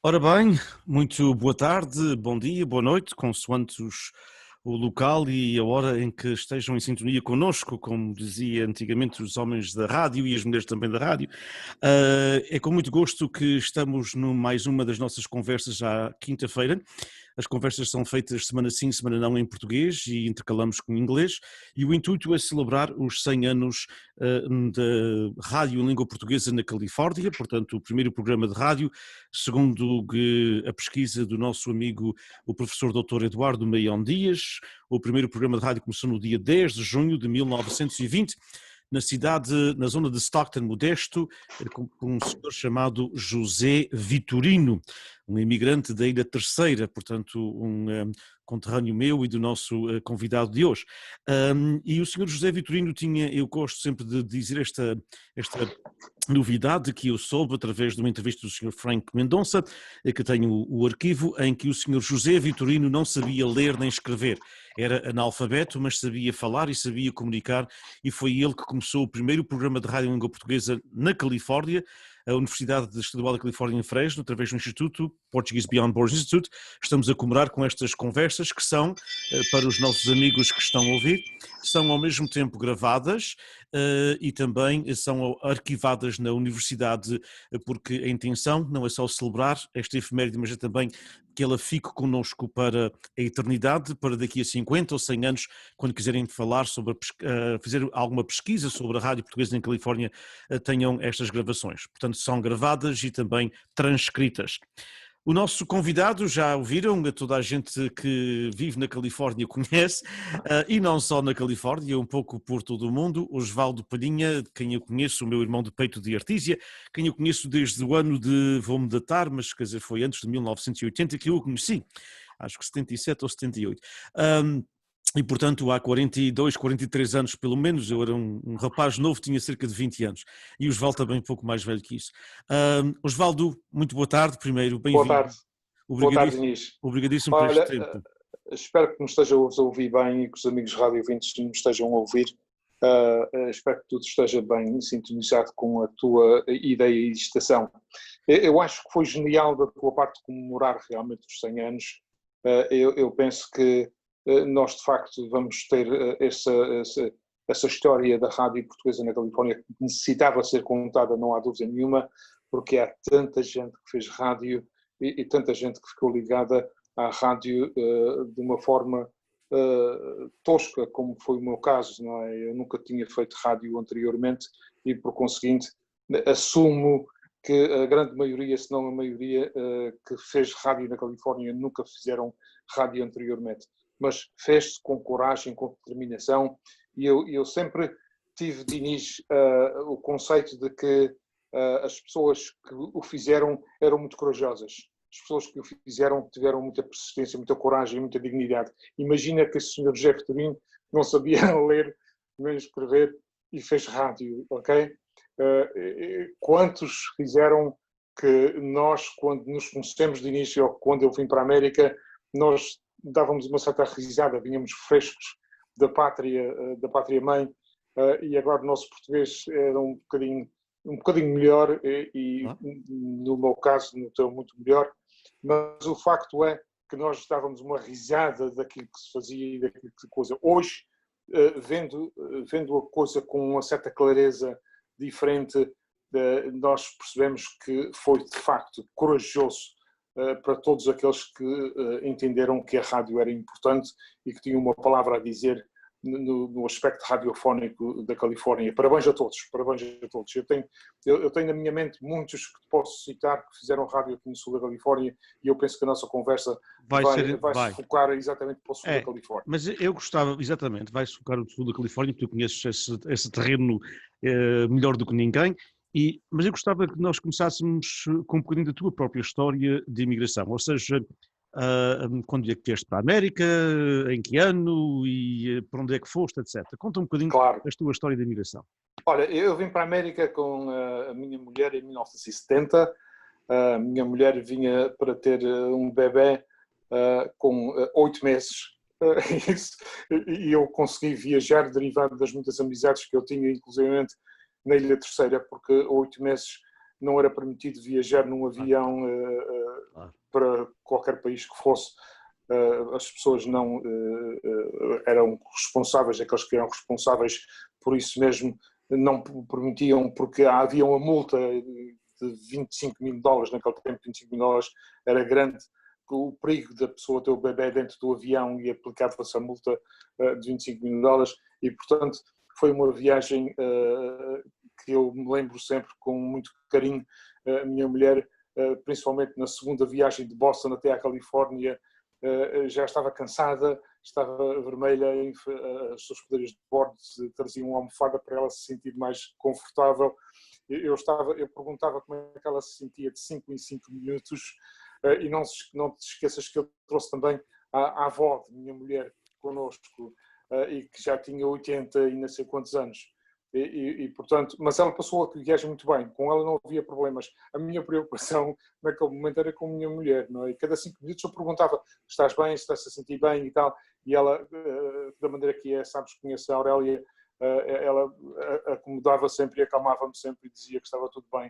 Ora bem, muito boa tarde, bom dia, boa noite, consoante o local e a hora em que estejam em sintonia connosco, como dizia antigamente os homens da rádio e as mulheres também da rádio. É com muito gosto que estamos no mais uma das nossas conversas à quinta-feira. As conversas são feitas semana sim, semana não em português e intercalamos com inglês, e o intuito é celebrar os 100 anos da rádio em língua portuguesa na Califórnia, portanto o primeiro programa de rádio, segundo a pesquisa do nosso amigo o professor Dr. Eduardo Meião Dias. O primeiro programa de rádio começou no dia 10 de junho de 1920, na zona de Stockton Modesto, com um senhor chamado José Vitorino, um imigrante da Ilha Terceira, portanto um conterrâneo meu e do nosso convidado de hoje. E o senhor José Vitorino tinha, eu gosto sempre de dizer esta novidade que eu soube através de uma entrevista do Sr. Frank Mendonça, que tenho o arquivo, em que o Sr. José Vitorino não sabia ler nem escrever. Era analfabeto, mas sabia falar e sabia comunicar, e foi ele que começou o primeiro programa de rádio em língua portuguesa na Califórnia, a Universidade Estadual da Califórnia em Fresno, através do Instituto Portuguese Beyond Borders Institute. Estamos a comemorar com estas conversas que são, para os nossos amigos que estão a ouvir, são ao mesmo tempo gravadas e também são arquivadas na universidade, porque a intenção não é só celebrar esta efeméride, mas é também que ela fique connosco para a eternidade, para daqui a 50 ou 100 anos, quando quiserem falar sobre, fazer alguma pesquisa sobre a rádio portuguesa em Califórnia, tenham estas gravações. Portanto, são gravadas e também transcritas. O nosso convidado, já ouviram, toda a gente que vive na Califórnia conhece, e não só na Califórnia, um pouco por todo o mundo, Osvaldo Palhinha, quem eu conheço, o meu irmão de peito de Artísia, quem eu conheço desde o ano de, vou-me datar, mas quer dizer, foi antes de 1980 que eu o conheci, acho que 77 ou 78. E, portanto, há 42, 43 anos, pelo menos, eu era um rapaz novo, tinha cerca de 20 anos. E o Osvaldo também um pouco mais velho que isso. Osvaldo, muito boa tarde, primeiro, Boa bem-vindo. tarde. Boa tarde, Inês. Obrigadíssimo por este Olha, tempo. espero que me estejam a ouvir bem e que os amigos radiovintes me estejam a ouvir. Espero que tudo esteja bem sintonizado com a tua ideia e estação. Eu acho que foi genial da tua parte comemorar realmente os 100 anos. Eu penso que nós, de facto, vamos ter essa história da rádio portuguesa na Califórnia que necessitava ser contada, não há dúvida nenhuma, porque há tanta gente que fez rádio e tanta gente que ficou ligada à rádio de uma forma tosca, como foi o meu caso, não é? Eu nunca tinha feito rádio anteriormente e, por conseguinte, assumo que a grande maioria, se não a maioria, que fez rádio na Califórnia nunca fizeram rádio anteriormente. Mas fez-se com coragem, com determinação, e eu sempre tive de início o conceito de que as pessoas que o fizeram eram muito corajosas. As pessoas que o fizeram tiveram muita persistência, muita coragem, muita dignidade. Imagina que esse senhor José Vitorino não sabia ler nem escrever e fez rádio, ok? Quantos fizeram que nós, quando nos conhecemos de início, ou quando eu vim para a América, nós dávamos uma certa risada, vinhamos frescos da pátria mãe, e agora o nosso português era um bocadinho melhor e no meu caso não estou muito melhor, mas o facto é que nós dávamos uma risada daquilo que se fazia e daquilo que se coisa. Hoje, vendo a coisa com uma certa clareza diferente, nós percebemos que foi de facto corajoso para todos aqueles que entenderam que a rádio era importante e que tinham uma palavra a dizer no aspecto radiofónico da Califórnia. Parabéns a todos, parabéns a todos. Eu tenho na minha mente muitos que posso citar que fizeram rádio aqui no sul da Califórnia e eu penso que a nossa conversa vai se focar exatamente para o sul da Califórnia. Mas eu gostava, exatamente, vai-se focar no sul da Califórnia, porque tu conheces esse terreno melhor do que ninguém, mas eu gostava que nós começássemos com um bocadinho da tua própria história de imigração, ou seja, quando é que vieste para a América, em que ano e para onde é que foste, etc. Conta um bocadinho a tua história de imigração. Olha, eu vim para a América com a minha mulher em 1970. A minha mulher vinha para ter um bebê com 8 meses. E eu consegui viajar derivado das muitas amizades que eu tinha, inclusivamente na Ilha Terceira, porque 8 meses não era permitido viajar num avião para qualquer país que fosse. As pessoas não eram responsáveis, aqueles que eram responsáveis por isso mesmo não permitiam, porque havia uma multa de $25.000, naquele tempo $25.000 era grande, o perigo da pessoa ter o bebê dentro do avião e aplicava-se a multa de $25.000 e, portanto, foi uma viagem que eu me lembro sempre com muito carinho. A minha mulher, principalmente na segunda viagem de Boston até à Califórnia, já estava cansada, estava vermelha, as suas cadeiras de bordo traziam uma almofada para ela se sentir mais confortável. Eu perguntava como é que ela se sentia de 5 em 5 minutos, e não te esqueças que eu trouxe também a avó de minha mulher connosco, e que já tinha 80 e não sei quantos anos. Portanto, mas ela passou a viagem muito bem, com ela não havia problemas. A minha preocupação naquele momento era com a minha mulher, não é? E cada 5 minutos eu perguntava: estás bem, estás a sentir bem e tal, e ela, da maneira que é, sabes, conhece a Aurélia, ela acomodava sempre e acalmava-me sempre e dizia que estava tudo bem.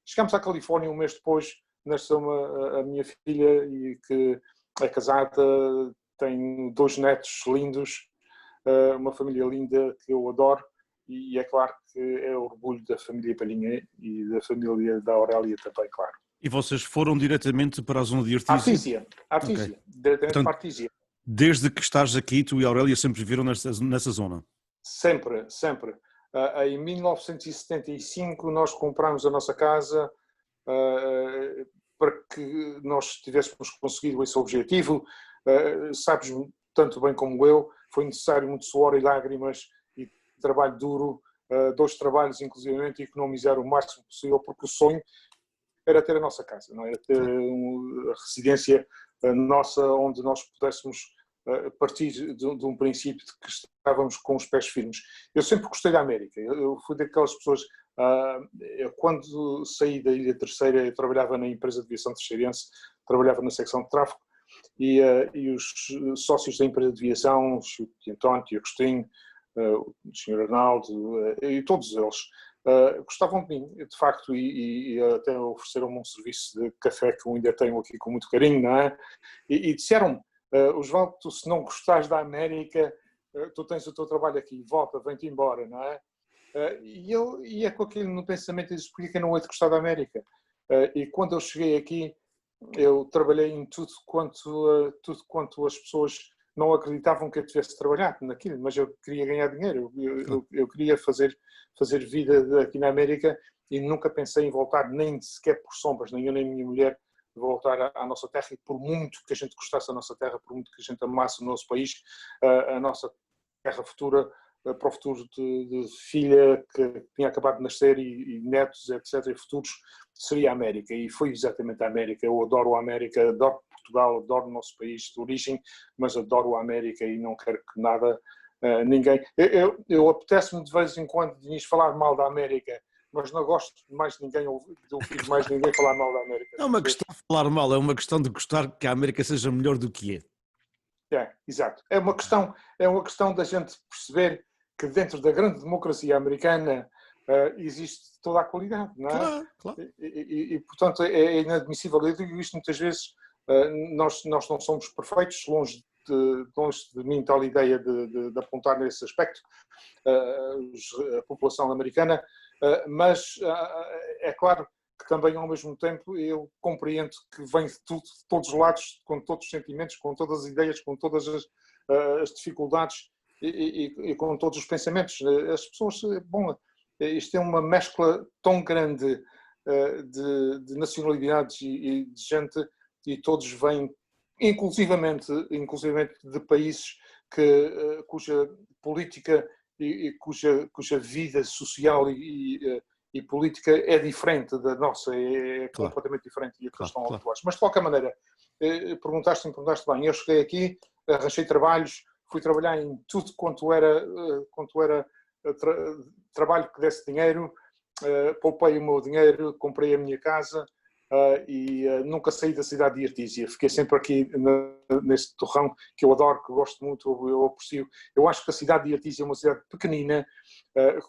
Chegámos à Califórnia um mês depois, nasceu a minha filha, e que é casada, tem 2 netos lindos, uma família linda que eu adoro. E é claro que é orgulho da família Palhinha e da família da Aurélia também, claro. E vocês foram diretamente para a zona de Artísia? Artísia, Okay. diretamente Portanto, para Artísia. Desde que estás aqui, tu e a Aurélia sempre viveram nessa zona? Sempre. Em 1975 nós comprámos a nossa casa para que nós tivéssemos conseguido esse objetivo. Sabes tanto bem como eu, foi necessário muito suor e lágrimas e trabalho duro, 2 trabalhos inclusivamente, e economizar o máximo possível, porque o sonho era ter a nossa casa, não era ter a residência nossa, onde nós pudéssemos partir de um princípio de que estávamos com os pés firmes. Eu sempre gostei da América, eu fui daquelas pessoas, eu, quando saí da Ilha Terceira, eu trabalhava na empresa de aviação terceirense, trabalhava na secção de tráfego, e os sócios da empresa de aviação, o Sr. António, o Agostinho, o Sr. Arnaldo, e todos eles gostavam de mim, de facto, e até ofereceram-me um serviço de café que eu ainda tenho aqui com muito carinho, não é? E disseram-me: Osvaldo, tu, se não gostares da América, tu tens o teu trabalho aqui, volta, vem-te embora, não é? E é com aquilo no pensamento, diz: porquê que eu não hei de gostar da América? E quando eu cheguei aqui, eu trabalhei em tudo quanto as pessoas não acreditavam que eu tivesse trabalhado naquilo, mas eu queria ganhar dinheiro, eu queria fazer vida aqui na América, e nunca pensei em voltar, nem sequer por sombras, nem eu nem a minha mulher, voltar à nossa terra. E por muito que a gente gostasse da nossa terra, por muito que a gente amasse o nosso país, a nossa terra futura, para o futuro de filha que tinha acabado de nascer, e netos, etc., e futuros, seria a América. E foi exatamente a América. Eu adoro a América, adoro Portugal, adoro o nosso país de origem, mas adoro a América e não quero que nada, ninguém... Eu apetece-me de vez em quando de falar mal da América, mas não gosto de mais ninguém, de ouvir mais ninguém falar mal da América. Não é uma questão de falar mal, é uma questão de gostar que a América seja melhor do que é. Exato. É uma questão da gente perceber que dentro da grande democracia americana existe toda a qualidade, não é? Claro. E portanto, é inadmissível. Eu digo isto muitas vezes, nós não somos perfeitos, longe de mim tal ideia de apontar nesse aspecto a população americana, mas é claro que também, ao mesmo tempo, eu compreendo que vem de todos os lados, com todos os sentimentos, com todas as ideias, com todas as dificuldades e com todos os pensamentos. As pessoas, bom, isto é uma mescla tão grande de nacionalidades e de gente, e todos vêm, inclusivamente de países cuja política e cuja vida social e política é diferente da nossa, é completamente diferente, e que estão habituados. Mas, de qualquer maneira, perguntaste bem. Eu cheguei aqui, arranjei trabalhos, fui trabalhar em tudo quanto era trabalho que desse dinheiro, poupei o meu dinheiro, comprei a minha casa, e nunca saí da cidade de Artísia. Fiquei sempre aqui neste torrão que eu adoro, que gosto muito, eu aprecio. Eu acho que a cidade de Artísia é uma cidade pequenina,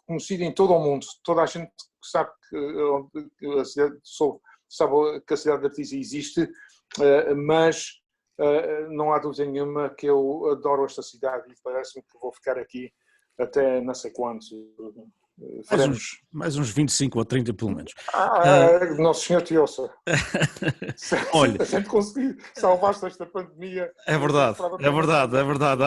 conhecida em todo o mundo. Toda a gente sabe que a cidade de Artísia existe, mas não há dúvida nenhuma que eu adoro esta cidade e parece-me que vou ficar aqui até não sei quanto. Mais uns 25 ou 30 pelo menos. Nosso Senhor te ouça. Olha, a gente conseguiu salvar-se desta pandemia. é verdade, é verdade, é verdade.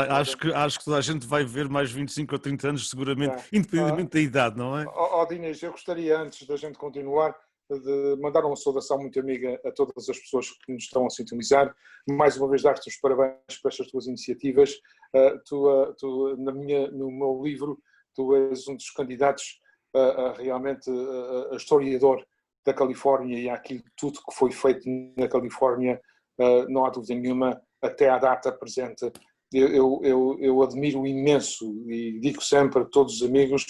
Acho que toda a gente vai viver mais 25 ou 30 anos, seguramente, independentemente da idade, não é? Dinis, eu gostaria, antes da gente continuar, de mandar uma saudação muito amiga a todas as pessoas que nos estão a sintonizar. Mais uma vez, dar-te os parabéns por estas tuas iniciativas. No meu livro, tu és um dos candidatos realmente a historiador da Califórnia e àquilo tudo que foi feito na Califórnia, não há dúvida nenhuma, até à data presente. Eu admiro imenso e digo sempre a todos os amigos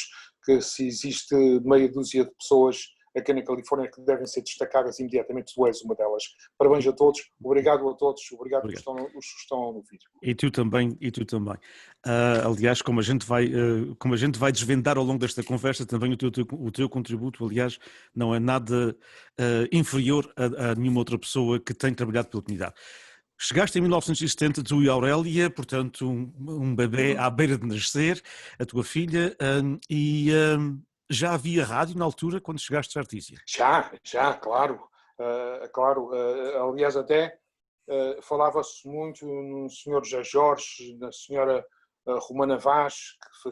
que se existe meia dúzia de pessoas aqui na Califórnia que devem ser destacadas imediatamente, tu és uma delas. Parabéns a todos, obrigado a todos, obrigado. Os que estão a ouvir. E tu também, e tu também. Aliás, como a gente vai desvendar ao longo desta conversa, também o teu contributo, aliás, não é nada inferior a nenhuma outra pessoa que tem trabalhado pela comunidade. Chegaste em 1970, tu e a Aurélia, portanto, um bebê à beira de nascer, a tua filha, já havia rádio na altura quando chegaste a Artísia? Já, claro. Aliás, até falava-se muito no Sr. José Jorge, na Sra. Romana Vaz,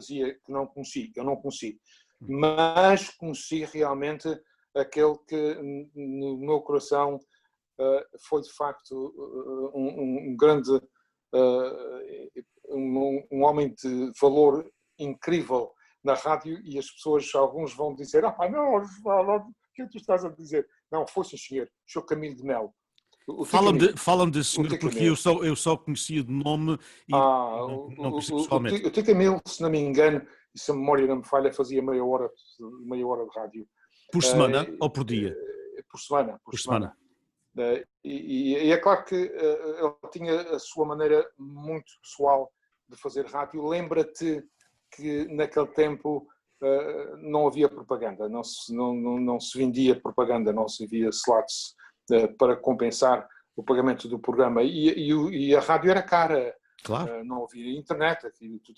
que não conheci, eu não conheci. Mas conheci realmente aquele que no meu coração foi de facto um grande, um homem de valor incrível na rádio, e as pessoas, alguns vão dizer, não, o que tu estás a dizer? Não, foi sim, senhor, Sr. Camilo de Melo. Fala-me desse senhor, porque eu só conhecia de nome e não conhecia pessoalmente. O Tio Camilo, se não me engano, e se a memória não me falha, fazia meia hora de rádio. Por semana ou por dia? Por semana. E é claro que ele tinha a sua maneira muito pessoal de fazer rádio. Lembra-te que naquele tempo não havia propaganda, não se vendia propaganda, não se via slots para compensar o pagamento do programa, e a rádio era cara. Claro. Não havia internet, tu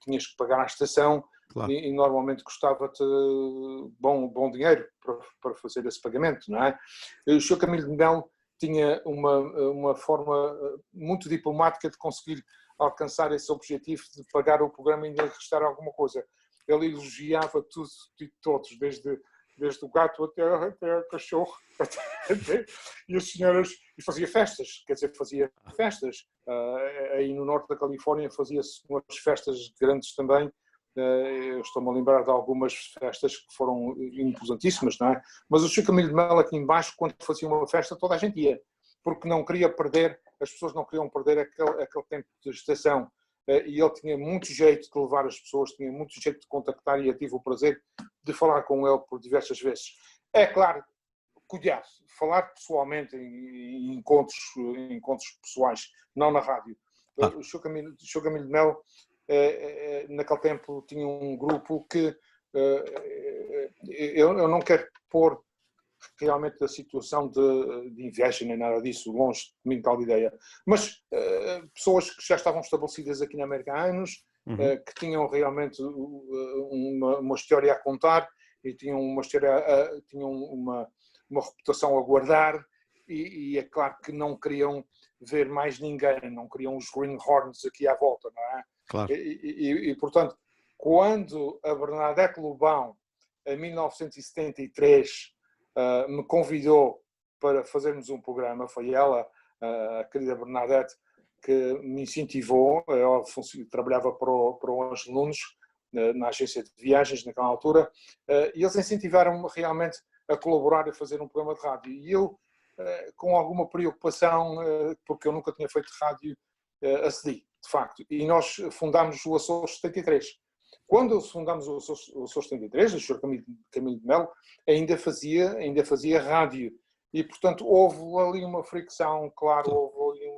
tinhas que pagar à estação. Claro. E normalmente custava-te bom dinheiro para fazer esse pagamento, não é? O Sr. Camilo de Melo tinha uma forma muito diplomática de conseguir alcançar esse objetivo de pagar o programa e ainda restar alguma coisa. Ele elogiava tudo e todos, desde o gato até o cachorro, e as senhoras, e fazia festas, aí no norte da Califórnia fazia-se umas festas grandes também. Eu estou-me a lembrar de algumas festas que foram importantíssimas, não é? Mas o Sr. Camilo de Melo aqui embaixo, quando fazia uma festa, toda a gente ia, porque não queria perder, as pessoas não queriam perder aquele tempo de estação. E ele tinha muito jeito de levar as pessoas, tinha muito jeito de contactar, e eu tive o prazer de falar com ele por diversas vezes. É claro, cuidado, falar pessoalmente em encontros pessoais, não na rádio. O Sr. Camilo de Melo, naquele tempo, tinha um grupo que eu não quero pôr realmente a situação de inveja nem nada disso, longe de mim tal ideia, mas pessoas que já estavam estabelecidas aqui na América há anos, que tinham realmente uma história a contar e tinham uma reputação a guardar, e é claro que não queriam ver mais ninguém, não queriam os greenhorns aqui à volta, não é? Claro. E portanto, quando a Bernadette Lobão, em 1973, me convidou para fazermos um programa, foi ela, a querida Bernadette, que me incentivou. Ela trabalhava para o Ângelo Nunes, na agência de viagens naquela altura, e eles incentivaram-me realmente a colaborar, a fazer um programa de rádio. E eu, com alguma preocupação, porque eu nunca tinha feito rádio, acedi, de facto. E nós fundámos o Açores 73. Quando fundámos o Açores 73, o Sr. Camilo de Melo ainda fazia rádio. E, portanto, houve ali uma fricção, claro, houve ali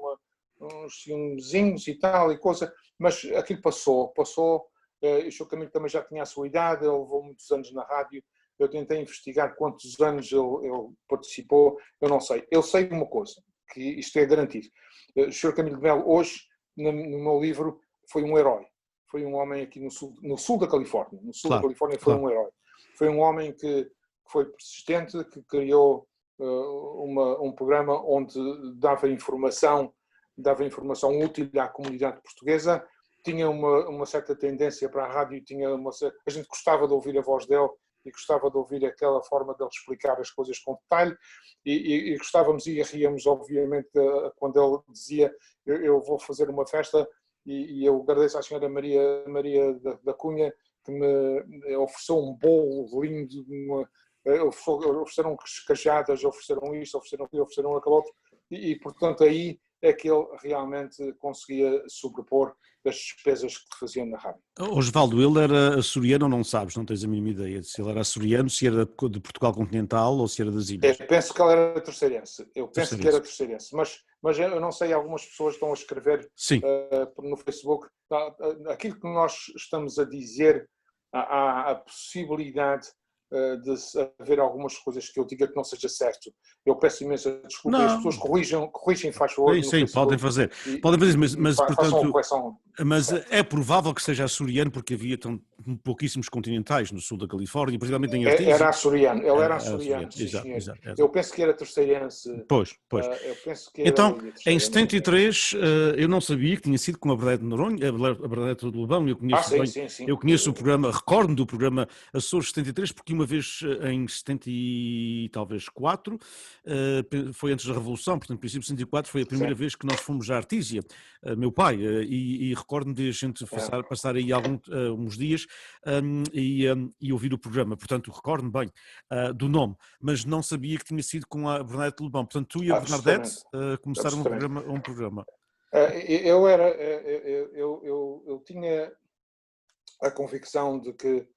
uns ciúmezinhos e tal, e coisa, mas aquilo passou. O Sr. Camilo também já tinha a sua idade, ele levou muitos anos na rádio. Eu tentei investigar quantos anos ele participou, eu não sei. Eu sei uma coisa, que isto é garantido. O Sr. Camilo de Melo, hoje, no meu livro, foi um herói. Foi um homem aqui no sul da Califórnia. No sul da Califórnia foi um herói. Foi um homem que foi persistente, que criou um programa onde dava informação útil à comunidade portuguesa. Tinha uma certa tendência para a rádio, a gente gostava de ouvir a voz dele e gostava de ouvir aquela forma dele explicar as coisas com detalhe e gostávamos e ríamos, obviamente, quando ele dizia eu vou fazer uma festa e eu agradeço à senhora Maria da Cunha que me ofereceu um bolo lindo, ofereceram cajadas, ofereceram isto, ofereceram aquilo, ofereceram aquilo outro e portanto aí é que ele realmente conseguia sobrepor das despesas que faziam na rádio. Osvaldo, ele era açoriano ou não sabes? Não tens a mínima ideia de se ele era açoriano, se era de Portugal continental ou se era das ilhas? Eu penso que ele era terceirense. Eu penso que era terceirense. Mas eu não sei, algumas pessoas estão a escrever no Facebook. Aquilo que nós estamos a dizer, há a possibilidade de haver algumas coisas que eu diga que não seja certo. Eu peço imensa desculpa e as pessoas corrigem, faz favor. Sim, podem fazer. Podem fazer, mas portanto, mas é provável que seja açoriano porque havia pouquíssimos continentais no sul da Califórnia, principalmente em Artis. Era açoriano, ele era açoriano, sim, exato. Eu penso que era terceirense. Pois. Eu penso que era então, em 73, eu não sabia que tinha sido com a Bernadette Noronha, a Bernadette do Lebão, eu conheço o programa, recordo-me do programa Açores 73, porque uma vez em 74, foi antes da Revolução, portanto, no princípio de 74, foi a primeira vez que nós fomos à Artísia, meu pai, e recordo-me de a gente passar aí uns dias e ouvir o programa, portanto, recordo-me bem do nome, mas não sabia que tinha sido com a Bernadette Lebão, portanto, tu e a Bernadette começaram um programa. Eu tinha a convicção de que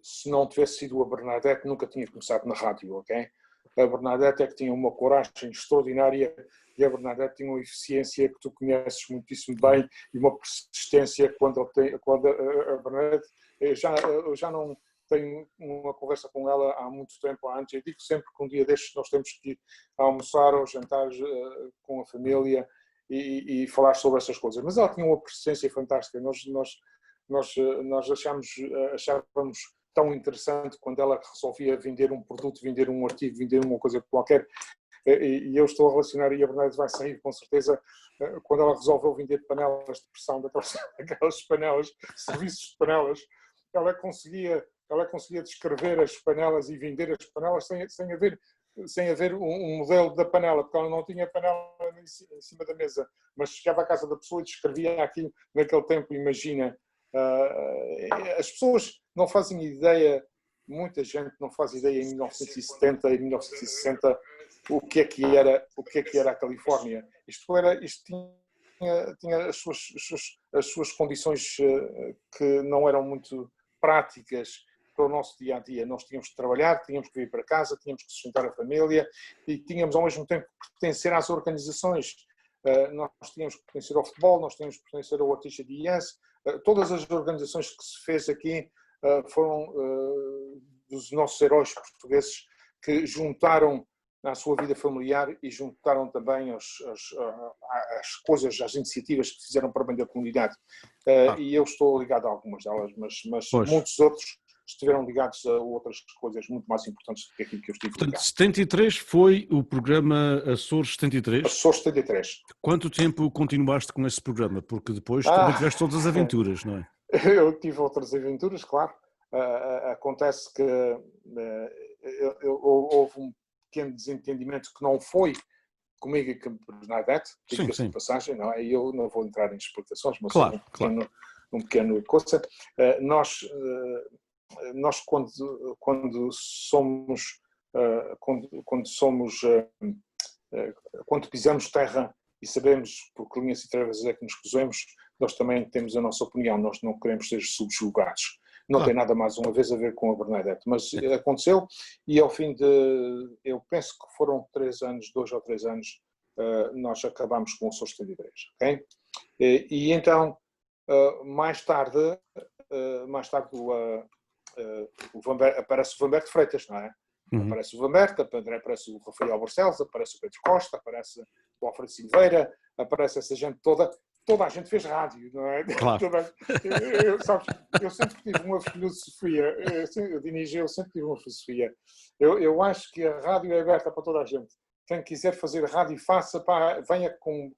se não tivesse sido a Bernadette, nunca tinha começado na rádio, ok? A Bernadette é que tinha uma coragem extraordinária e a Bernadette tinha uma eficiência que tu conheces muitíssimo bem e uma persistência quando a Bernadette, eu já não tenho uma conversa com ela há muito tempo antes, eu digo sempre que um dia destes nós temos que ir almoçar ou jantar com a família e falar sobre essas coisas, mas ela tinha uma persistência fantástica, nós achávamos tão interessante quando ela resolvia vender um produto, vender um artigo, vender uma coisa qualquer, e eu estou a relacionar, e a Bernadette vai sair com certeza, quando ela resolveu vender panelas de pressão, daquelas panelas, serviços de panelas, ela conseguia descrever as panelas e vender as panelas sem haver um modelo da panela, porque ela não tinha panela em cima da mesa, mas chegava à casa da pessoa e descrevia aquilo naquele tempo, imagina. As pessoas não fazem ideia, muita gente não faz ideia em 1970 e 1960 o que é que era a Califórnia. Isto tinha as suas condições que não eram muito práticas para o nosso dia a dia. Nós tínhamos que trabalhar, tínhamos que vir para casa, tínhamos que sustentar a família e tínhamos ao mesmo tempo que pertencer às organizações. Nós tínhamos que pertencer ao futebol, nós tínhamos que pertencer ao Artista de IES. Todas as organizações que se fez aqui foram dos nossos heróis portugueses que juntaram à sua vida familiar e juntaram também as coisas, as iniciativas que fizeram para o bem da comunidade. E eu estou ligado a algumas delas, mas muitos outros estiveram ligados a outras coisas muito mais importantes do que aquilo que eu estive ligado. Portanto, 73 foi o programa Açores 73? Açores 73. Quanto tempo continuaste com esse programa? Porque depois também tiveste outras aventuras, não é? Eu tive outras aventuras, claro. Acontece que houve um pequeno desentendimento que não foi comigo e com a Bernadette, diga-se de passagem, não é? Eu não vou entrar em explicações, mas claro, um pequeno coisa. Nós quando pisamos terra e sabemos por que linhas e trevas é que nos cruzamos, nós também temos a nossa opinião, nós não queremos ser subjugados. Não tem nada mais uma vez a ver com a Bernadette, mas aconteceu e ao fim de, eu penso que foram 2 ou 3 anos, nós acabámos com o Açores 73, ok? E então, mais tarde aparece o Vanberto Freitas, não é? Uhum. Aparece o Vamberto, aparece o Rafael Barcelos, aparece o Pedro Costa, aparece o Alfredo Silveira, aparece essa gente toda. Toda a gente fez rádio, não é? Claro. Sabes, eu sempre tive uma filosofia, Dinis, eu sempre tive uma filosofia. Eu acho que a rádio é aberta para toda a gente. Quem quiser fazer rádio, faça, venha com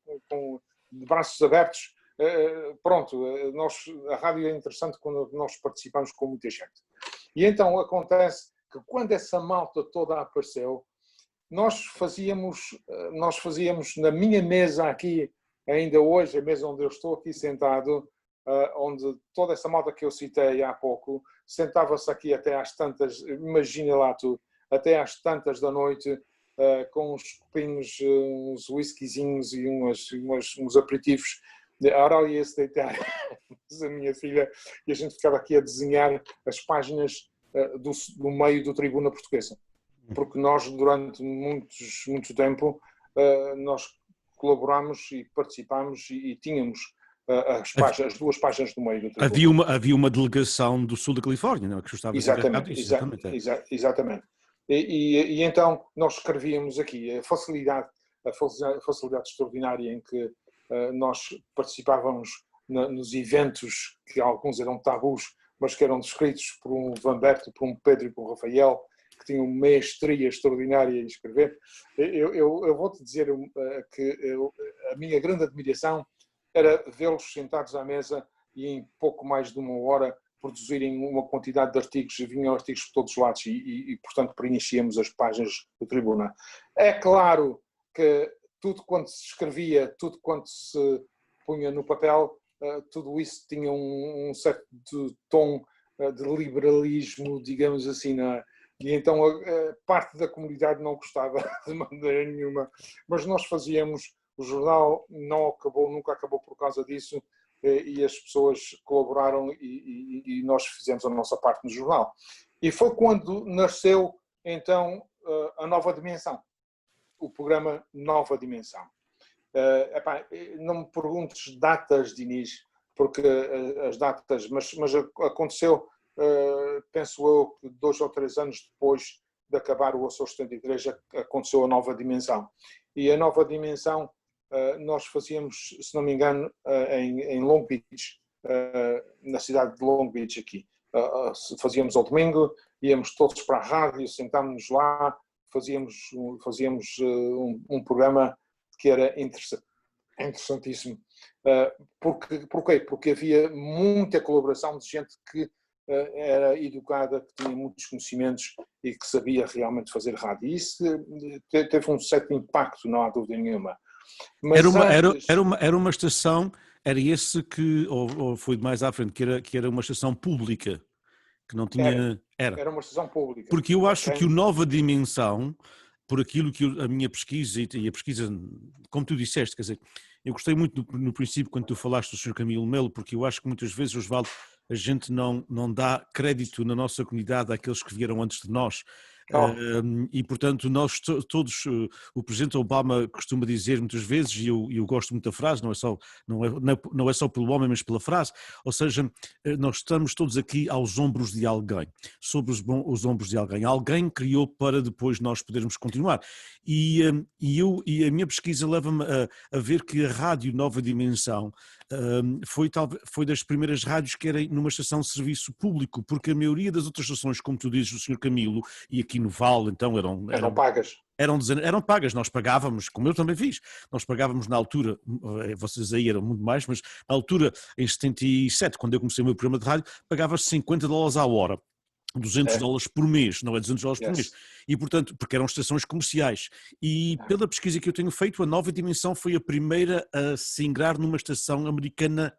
de braços abertos. Pronto, a rádio é interessante quando nós participamos com muita gente. E então acontece que quando essa malta toda apareceu, nós fazíamos na minha mesa aqui, ainda hoje, a mesa onde eu estou aqui sentado, onde toda essa malta que eu citei há pouco, sentava-se aqui até às tantas, imagina lá tu, até às tantas da noite, com uns copinhos, uns whiskyzinhos e uns aperitivos. A Aurélia ia se deitar, a minha filha, e a gente ficava aqui a desenhar as páginas do meio do Tribuna Portuguesa. Porque nós, durante muito tempo, nós colaborámos e participámos e tínhamos as duas páginas do meio do Tribuna. Havia uma delegação do sul da Califórnia, não é? Que tu estavas encarregado disso. Exatamente. E então nós escrevíamos aqui a facilidade extraordinária em que nós participávamos nos eventos, que alguns eram tabus, mas que eram descritos por um Vamberto, por um Pedro e por um Rafael, que tinham maestria extraordinária em escrever. Eu vou-te dizer que a minha grande admiração era vê-los sentados à mesa e em pouco mais de uma hora produzirem uma quantidade de artigos, e vinham artigos por todos os lados e portanto, preenchíamos as páginas do Tribuna. É claro que tudo quanto se escrevia, tudo quanto se punha no papel, tudo isso tinha um certo tom de liberalismo, digamos assim, não é? E então parte da comunidade não gostava de maneira nenhuma, mas nós fazíamos, o jornal nunca acabou por causa disso, e as pessoas colaboraram e nós fizemos a nossa parte no jornal. E foi quando nasceu então a Nova Dimensão, o programa Nova Dimensão. Não me perguntes datas, Dinis, porque as datas, mas aconteceu, penso eu, que 2 ou 3 anos depois de acabar o Açores 73, aconteceu a Nova Dimensão. E a Nova Dimensão nós fazíamos, se não me engano, em Long Beach, na cidade de Long Beach aqui. Fazíamos ao domingo, íamos todos para a rádio, sentámos-nos lá, fazíamos um programa que era interessantíssimo. Porquê? Porque havia muita colaboração de gente que era educada, que tinha muitos conhecimentos e que sabia realmente fazer rádio. E isso teve um certo impacto, não há dúvida nenhuma. Mas era uma estação, era esse que, ou foi mais à frente, que era uma estação pública, que não tinha... Era uma estação pública. Porque eu acho que o Nova Dimensão, por aquilo que a minha pesquisa e a pesquisa, como tu disseste, quer dizer, eu gostei muito no princípio quando tu falaste do Sr. Camilo Melo, porque eu acho que muitas vezes, Osvaldo, a gente não dá crédito na nossa comunidade àqueles que vieram antes de nós. E portanto nós todos, o Presidente Obama costuma dizer muitas vezes, e eu gosto muito da frase, não é só pelo homem, mas pela frase, ou seja, nós estamos todos aqui aos ombros de alguém, sobre os ombros de alguém criou para depois nós podermos continuar, e a minha pesquisa leva-me a ver que a Rádio Nova Dimensão foi das primeiras rádios que era numa estação de serviço público, porque a maioria das outras estações, como tu dizes, o Sr. Camilo, e aqui no Val, então eram pagas. Eram pagas, nós pagávamos, como eu também fiz, nós pagávamos na altura, vocês aí eram muito mais, mas na altura, em 77, quando eu comecei o meu programa de rádio, pagava $50 à hora. $200 por mês, não é $200 por mês. E, portanto, porque eram estações comerciais. E pela pesquisa que eu tenho feito, a Nova Dimensão foi a primeira a se ingrar numa estação americana.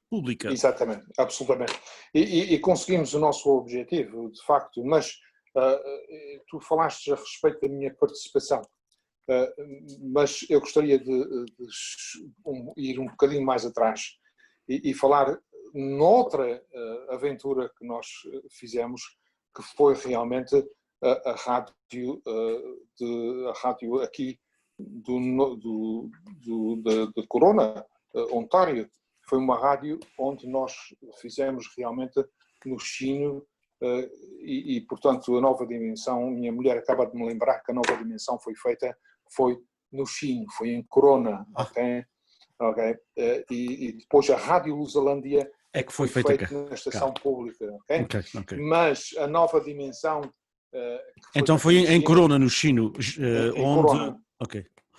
Pública. Exatamente, absolutamente. E conseguimos o nosso objetivo, de facto, mas tu falaste a respeito da minha participação, mas eu gostaria de ir um bocadinho mais atrás e falar noutra aventura que nós fizemos, que foi realmente a rádio aqui de Corona, Ontário. Foi uma rádio onde nós fizemos realmente no Chino portanto, a Nova Dimensão, minha mulher acaba de me lembrar que a Nova Dimensão foi no Chino, foi em Corona, ok? E depois a Rádio Lusolândia é que foi feita na estação pública, ok? Mas a Nova Dimensão... então foi em Corona, no Chino, em Corona.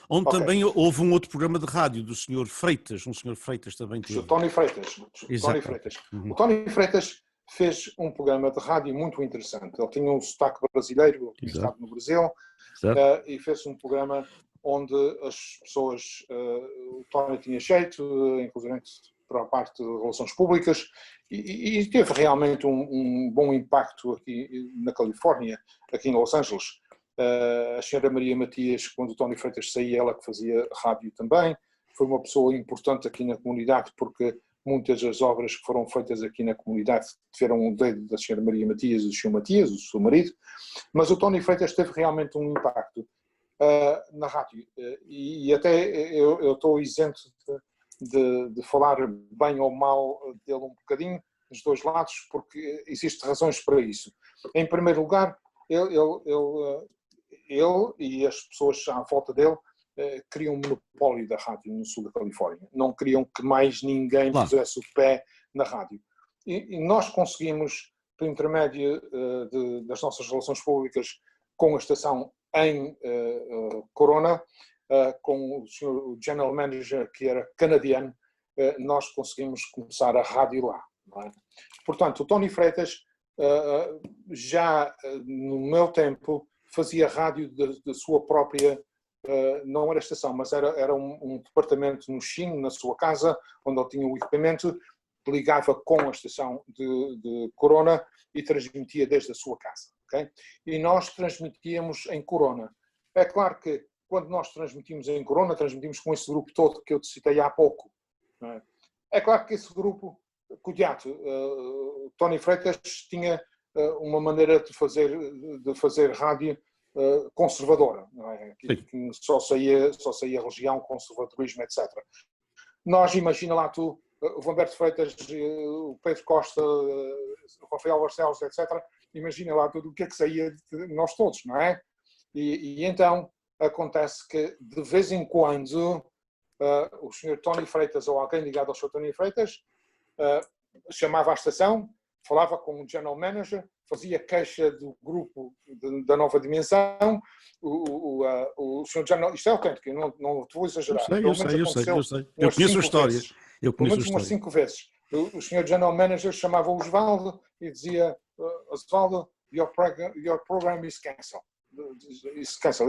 Onde também houve um outro programa de rádio do Sr. Freitas, um Sr. Freitas também teve. O Tony Freitas. O Tony Freitas fez um programa de rádio muito interessante. Ele tinha um sotaque brasileiro, ele tinha estado no Brasil, e fez um programa onde as pessoas, o Tony tinha jeito, inclusive para a parte de relações públicas, e teve realmente um bom impacto aqui na Califórnia, aqui em Los Angeles. A senhora Maria Matias, quando o Tony Freitas saía, ela que fazia rádio também, foi uma pessoa importante aqui na comunidade, porque muitas das obras que foram feitas aqui na comunidade tiveram um dedo da senhora Maria Matias e do senhor Matias, o seu marido, mas o Tony Freitas teve realmente um impacto na rádio, e até eu estou isento de falar bem ou mal dele um bocadinho, dos dois lados, porque existem razões para isso. Em primeiro lugar, ele e as pessoas à volta dele queriam um monopólio da rádio no sul da Califórnia. Não queriam que mais ninguém pusesse o pé na rádio. E nós conseguimos, por intermédio das nossas relações públicas com a estação em Corona, com o General Manager, que era canadiano, nós conseguimos começar a rádio lá. Não é? Portanto, o Tony Freitas, já no meu tempo, fazia rádio da sua própria, não era estação, mas era um departamento no Chino, na sua casa, onde ele tinha o equipamento, ligava com a estação de Corona e transmitia desde a sua casa. Okay? E nós transmitíamos em Corona. É claro que quando nós transmitimos em Corona, transmitimos com esse grupo todo que eu te citei há pouco. Não é? É claro que esse grupo, cuidado, Tony Freitas tinha uma maneira de fazer rádio conservadora, não é? Que só saía religião, conservadorismo, etc. Nós, imagina lá tu, o Humberto Freitas, o Pedro Costa, o Rafael Barcelos, etc. Imagina lá tudo o que é que saía de nós todos, não é? E então acontece que de vez em quando o Sr. Tony Freitas ou alguém ligado ao Sr. Tony Freitas chamava a estação, falava com o General Manager, fazia queixa do grupo da Nova Dimensão, o Sr. General, isto é autêntico, não te vou exagerar. Eu sei. Eu conheço a história. Pelo menos umas 5 vezes. O Sr. General Manager chamava o Osvaldo e dizia, Osvaldo, your program is cancelled.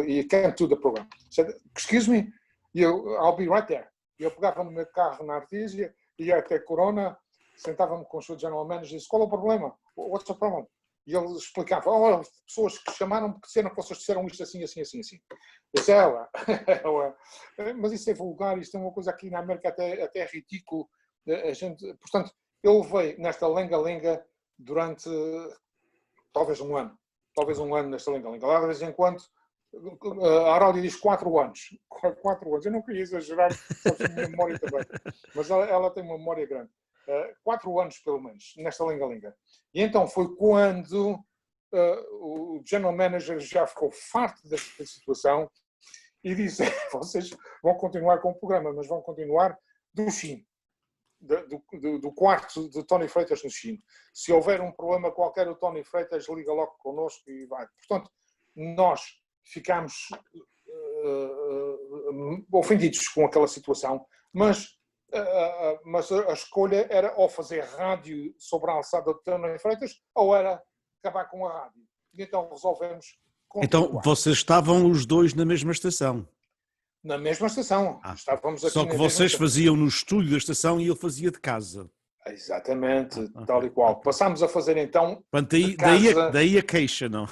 You can't do the program. Said, excuse me, I'll be right there. Eu pegava no meu carro na Artísia, ia até Corona, sentava-me com o Sr. General Manager e disse, qual é o problema? What's the problem? E ele explicava, pessoas que chamaram porque disseram que vocês disseram isto assim. Disse ela, mas isso é vulgar, isto é uma coisa aqui na América até é ridículo. Portanto, eu levei nesta lenga-lenga durante talvez um ano nesta lenga-lenga. Lá de vez em quando, a Aurália diz 4 anos. 4 anos, eu não queria exagerar, sabes, a minha memória também, mas ela tem uma memória grande. 4 anos, pelo menos, nesta lenga-lenga. E então foi quando o General Manager já ficou farto desta situação e disse, vocês vão continuar com o programa, mas vão continuar do Chino, do quarto de Tony Freitas no Chino. Se houver um problema qualquer, o Tony Freitas liga logo connosco e vai. Portanto, nós ficámos ofendidos com aquela situação, mas a escolha era ou fazer rádio sobre a alçada de Tony Freitas ou era acabar com a rádio. E então resolvemos continuar. Então vocês estavam os dois na mesma estação? Na mesma estação. Estávamos aqui só que vocês faziam no estúdio da estação e ele fazia de casa. Exatamente, tal e qual. Passámos a fazer então daí a queixa, não?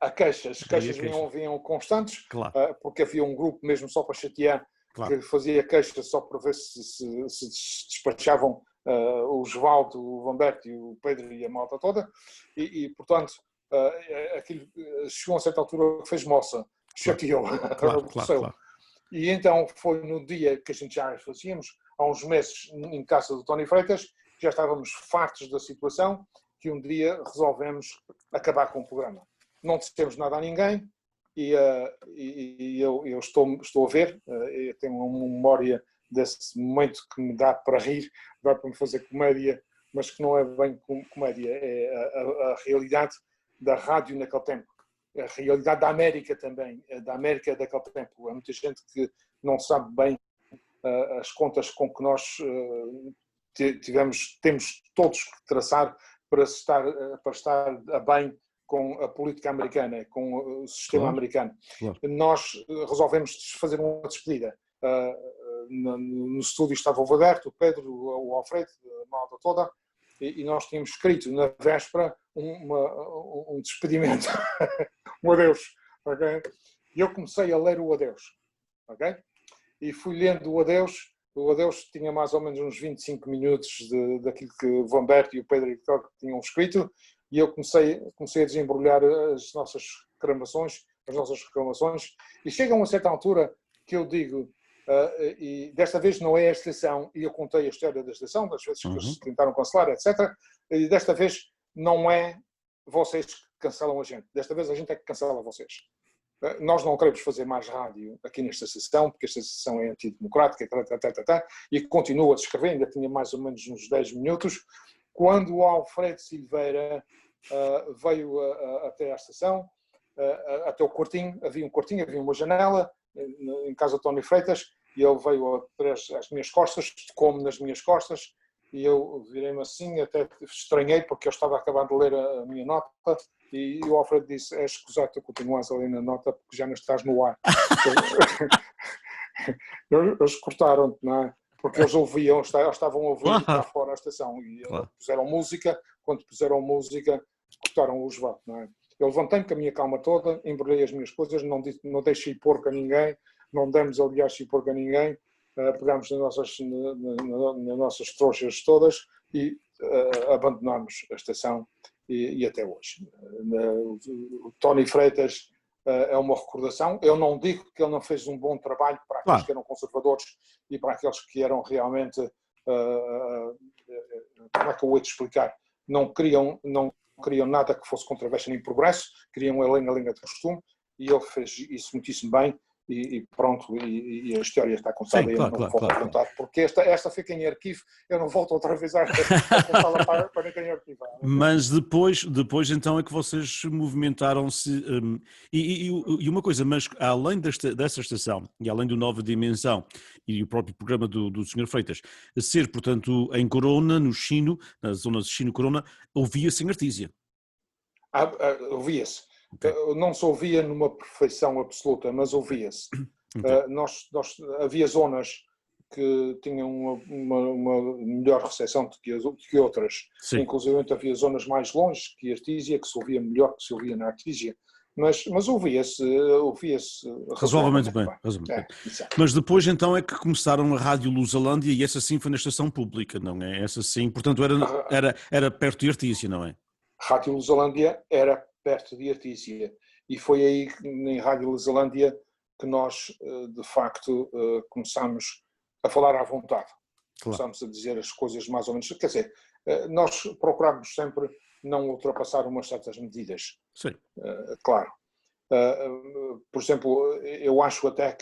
As queixas vinham constantes, claro. Porque havia um grupo mesmo só para chatear, claro, que fazia queixas só para ver se despachavam o Osvaldo, o Humberto e o Pedro e a malta toda, e portanto, aquilo chegou a certa altura que fez moça, chateou. Claro. E então foi no dia que a gente já fazíamos, há uns meses, em casa do Tony Freitas, já estávamos fartos da situação, que um dia resolvemos acabar com o programa. Não dissemos nada a ninguém e eu estou a ver, eu tenho uma memória desse momento que me dá para rir, dá para me fazer comédia, mas que não é bem comédia, é a realidade da rádio naquele tempo. A realidade da América também, da América daquele tempo. Há muita gente que não sabe bem as contas com que nós temos todos que traçar para estar a bem com a política americana, com o sistema americano. Claro. Nós resolvemos fazer uma despedida. No estúdio estava o Roberto, o Pedro, o Alfredo, a malta toda, e nós tínhamos escrito na véspera um despedimento, um adeus. Okay? E eu comecei a ler o adeus. Okay? E fui lendo o adeus. O adeus tinha mais ou menos uns 25 minutos daquilo que o Humberto e o Pedro tinham escrito, e eu comecei a desembrulhar as nossas reclamações, e chega a uma certa altura que eu digo, e desta vez não é a estação, e eu contei a história da estação, das vezes que eles tentaram cancelar, etc. E desta vez não é vocês que cancelam a gente, desta vez a gente é que cancela vocês. Nós não queremos fazer mais rádio aqui nesta sessão, porque esta sessão é antidemocrática, e continuo a descrever, ainda tinha mais ou menos uns 10 minutos, quando o Alfredo Silveira veio até à estação, até o quartinho, havia uma janela em casa de Tony Freitas, e ele veio às minhas costas, tocou-me nas minhas costas, e eu virei-me assim, até estranhei, porque eu estava a acabar de ler a minha nota, e o Alfredo disse, é escusado tu continuas a ler na nota, porque já não estás no ar. Eles cortaram-te, não é? Porque eles ouviam, estavam a ouvir cá fora a estação, e puseram música, quando puseram música, cortaram o votos, não é? Eu levantei-me com a minha calma toda, embrulhei as minhas coisas, não deixei porco a ninguém, não demos, aliás, porco a ninguém, pegámos nas nossas trouxas todas e abandonámos a estação e até hoje. O Tony Freitas é uma recordação. Eu não digo que ele não fez um bom trabalho para aqueles que eram conservadores e para aqueles que eram realmente, como é que eu vou te explicar, não queriam nada que fosse controvérsia nem progresso, queriam a linha de costume, e ele fez isso muitíssimo bem. E pronto, e a história está contada. Sim, eu não volto a contar, porque esta fica em arquivo, eu não volto outra vez a contá-la para ninguém em arquivo. Mas depois então é que vocês movimentaram-se, e uma coisa, mas além dessa estação, e além do Nova Dimensão, e o próprio programa do Sr. Freitas, ser, portanto, em Corona, no Chino, na zona de Chino-Corona, ouvia-se em Artísia. Ouvia-se. Okay. Não se ouvia numa perfeição absoluta, mas ouvia-se. Okay. Havia zonas que tinham uma melhor recepção do que outras. Sim. Inclusive havia zonas mais longe que Artísia, que se ouvia melhor que se ouvia na Artísia. Mas ouvia-se razoavelmente bem. Mas depois então é que começaram a Rádio Lusalândia, e essa sim foi na estação pública, não é? Essa sim, portanto era perto de Artísia, não é? Rádio Lusalândia era perto de Artísia, e foi aí em Rádio Lusalândia que nós de facto começámos a falar à vontade. Claro. Começámos a dizer as coisas mais ou menos, quer dizer, nós procuramos sempre não ultrapassar umas certas medidas. Sim. Claro. Por exemplo, eu acho até,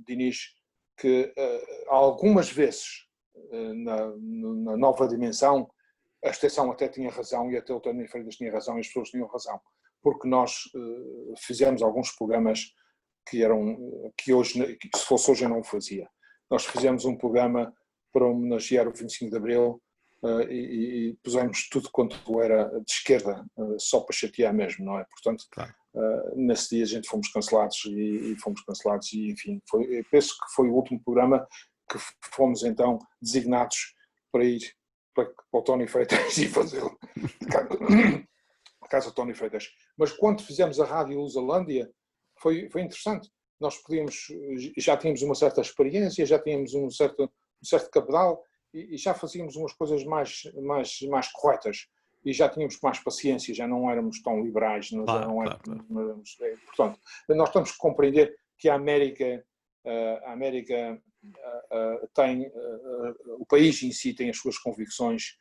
Dinis, que algumas vezes na Nova Dimensão a estação até tinha razão, e até o Tony Freitas tinha razão, e as pessoas tinham razão, porque nós fizemos alguns programas que se fosse hoje eu não o fazia. Nós fizemos um programa para homenagear o 25 de Abril e pusemos tudo quanto era de esquerda, só para chatear mesmo, não é? Portanto, claro. Nesse dia a gente fomos cancelados e enfim, penso que foi o último programa que fomos então designados para ir para o Tony Freitas e fazê-lo a casa do Tony Freitas. Mas quando fizemos a Rádio Lusalândia foi interessante. Nós já tínhamos uma certa experiência, já tínhamos um certo cabedal e já fazíamos umas coisas mais corretas, e já tínhamos mais paciência, já não éramos tão liberais. Portanto, nós temos que compreender que a América o país em si tem as suas convicções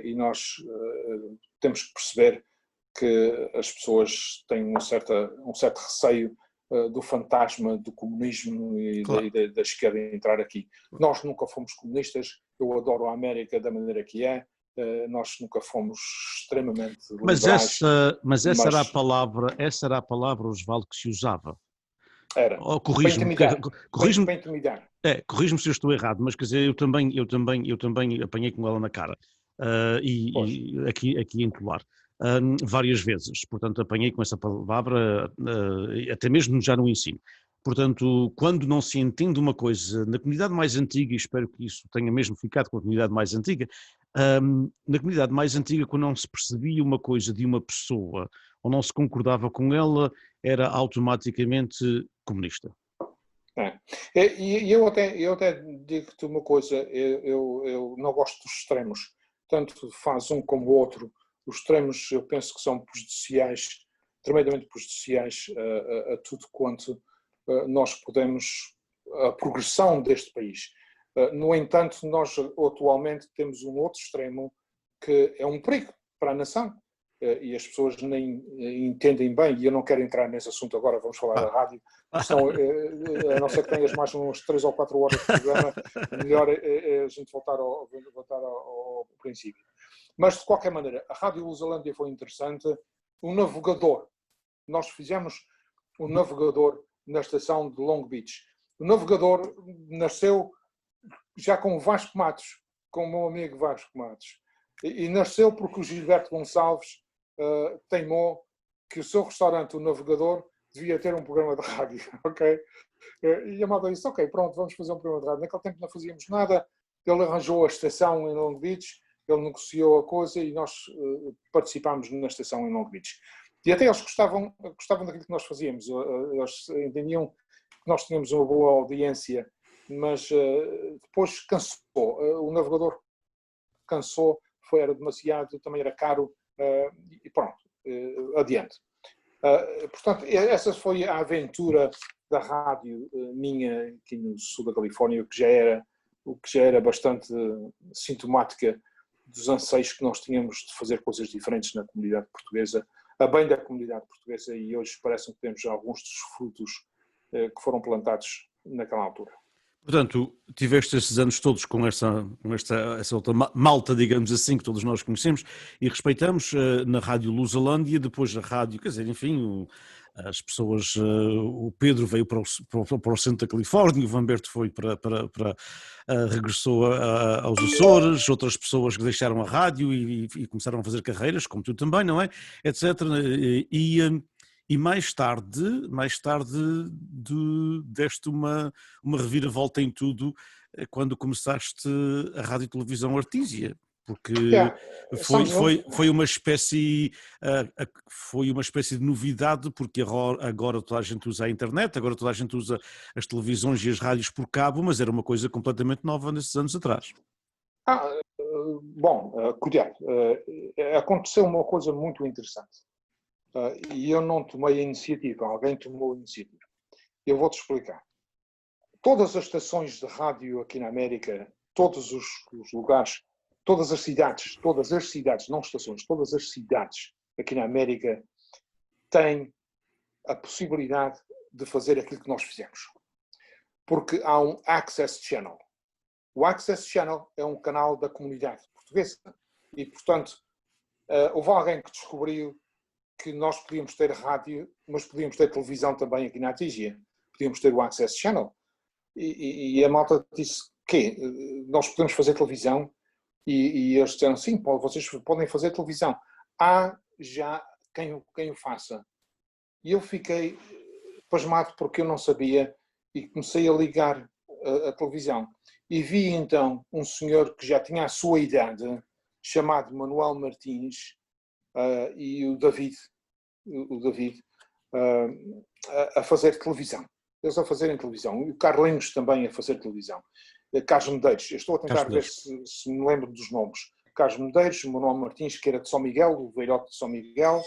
e nós temos que perceber que as pessoas têm um certo receio do fantasma do comunismo e Claro. da esquerda entrar aqui. Nós nunca fomos comunistas, eu adoro a América da maneira que é, nós nunca fomos extremamente liberais. Mas essa era a palavra, Osvaldo, que se usava. Era. Oh, Para intimidar. corrige-me, Para intimidar. corrige-me se eu estou errado, mas quer dizer, eu também apanhei com ela na cara, e aqui em Colar, várias vezes, portanto apanhei com essa palavra, até mesmo já no ensino. Portanto, quando não se entende uma coisa, na comunidade mais antiga, e espero que isso tenha mesmo ficado com a comunidade mais antiga, na comunidade mais antiga, quando não se percebia uma coisa de uma pessoa, ou não se concordava com ela, era automaticamente comunista. E eu até digo-te uma coisa, eu não gosto dos extremos, tanto faz um como o outro. Os extremos eu penso que são prejudiciais, tremendamente prejudiciais a tudo quanto nós podemos, a progressão deste país. No entanto, nós atualmente temos um outro extremo que é um perigo para a nação. E as pessoas nem entendem bem, e eu não quero entrar nesse assunto agora, vamos falar da rádio, senão, a não ser que tenhas mais uns 3 ou 4 horas de programa, melhor é a gente voltar ao princípio. Mas, de qualquer maneira, a Rádio Lusolândia foi interessante. O navegador, nós fizemos um navegador na estação de Long Beach. O navegador nasceu já com o Vasco Matos, com o meu amigo Vasco Matos. E nasceu porque o Gilberto Gonçalves teimou que o seu restaurante, o Navegador, devia ter um programa de rádio, ok? E a malta disse, ok, pronto, vamos fazer um programa de rádio. Naquele tempo não fazíamos nada, ele arranjou a estação em Long Beach, ele negociou a coisa e nós participámos na estação em Long Beach. E até eles gostavam daquilo que nós fazíamos, eles entendiam que nós tínhamos uma boa audiência, mas depois cansou, o Navegador cansou, era demasiado, também era caro, e pronto, adiante. Portanto, essa foi a aventura da rádio minha aqui no sul da Califórnia, o que já era bastante sintomática dos anseios que nós tínhamos de fazer coisas diferentes na comunidade portuguesa, a bem da comunidade portuguesa, e hoje parece que temos alguns dos frutos que foram plantados naquela altura. Portanto, tiveste esses anos todos com essa outra malta, digamos assim, que todos nós conhecemos e respeitamos, na Rádio Lusolândia, depois a rádio, quer dizer, enfim, as pessoas, o Pedro veio para o centro da Califórnia, o Vamberto foi regressou aos Açores, outras pessoas que deixaram a rádio e começaram a fazer carreiras, como tu também, não é? Etc. E mais tarde deste uma reviravolta em tudo quando começaste a Rádio e Televisão Artísia, porque foi uma espécie de novidade, porque agora toda a gente usa a internet, agora toda a gente usa as televisões e as rádios por cabo, mas era uma coisa completamente nova nesses anos atrás. Cuidado, aconteceu uma coisa muito interessante. E eu não tomei a iniciativa, alguém tomou a iniciativa. Eu vou-te explicar. Todas as estações de rádio aqui na América, todos os lugares, todas as cidades, não estações, todas as cidades aqui na América têm a possibilidade de fazer aquilo que nós fizemos. Porque há um Access Channel. O Access Channel é um canal da comunidade portuguesa e, portanto, houve alguém que descobriu que nós podíamos ter rádio, mas podíamos ter televisão também aqui na Artísia. Podíamos ter o Access Channel. E a malta disse que nós podemos fazer televisão. E eles disseram, sim, vocês podem fazer televisão. Há já quem o faça. E eu fiquei pasmado porque eu não sabia e comecei a ligar a televisão. E vi então um senhor que já tinha a sua idade, chamado Manuel Martins, e o David a fazer televisão. Eles a fazerem televisão. E o Carlinhos também a fazer televisão. Carlos Medeiros. Eu estou a tentar ver se me lembro dos nomes. Carlos Medeiros, Manuel Martins, que era de São Miguel, o velhote de São Miguel.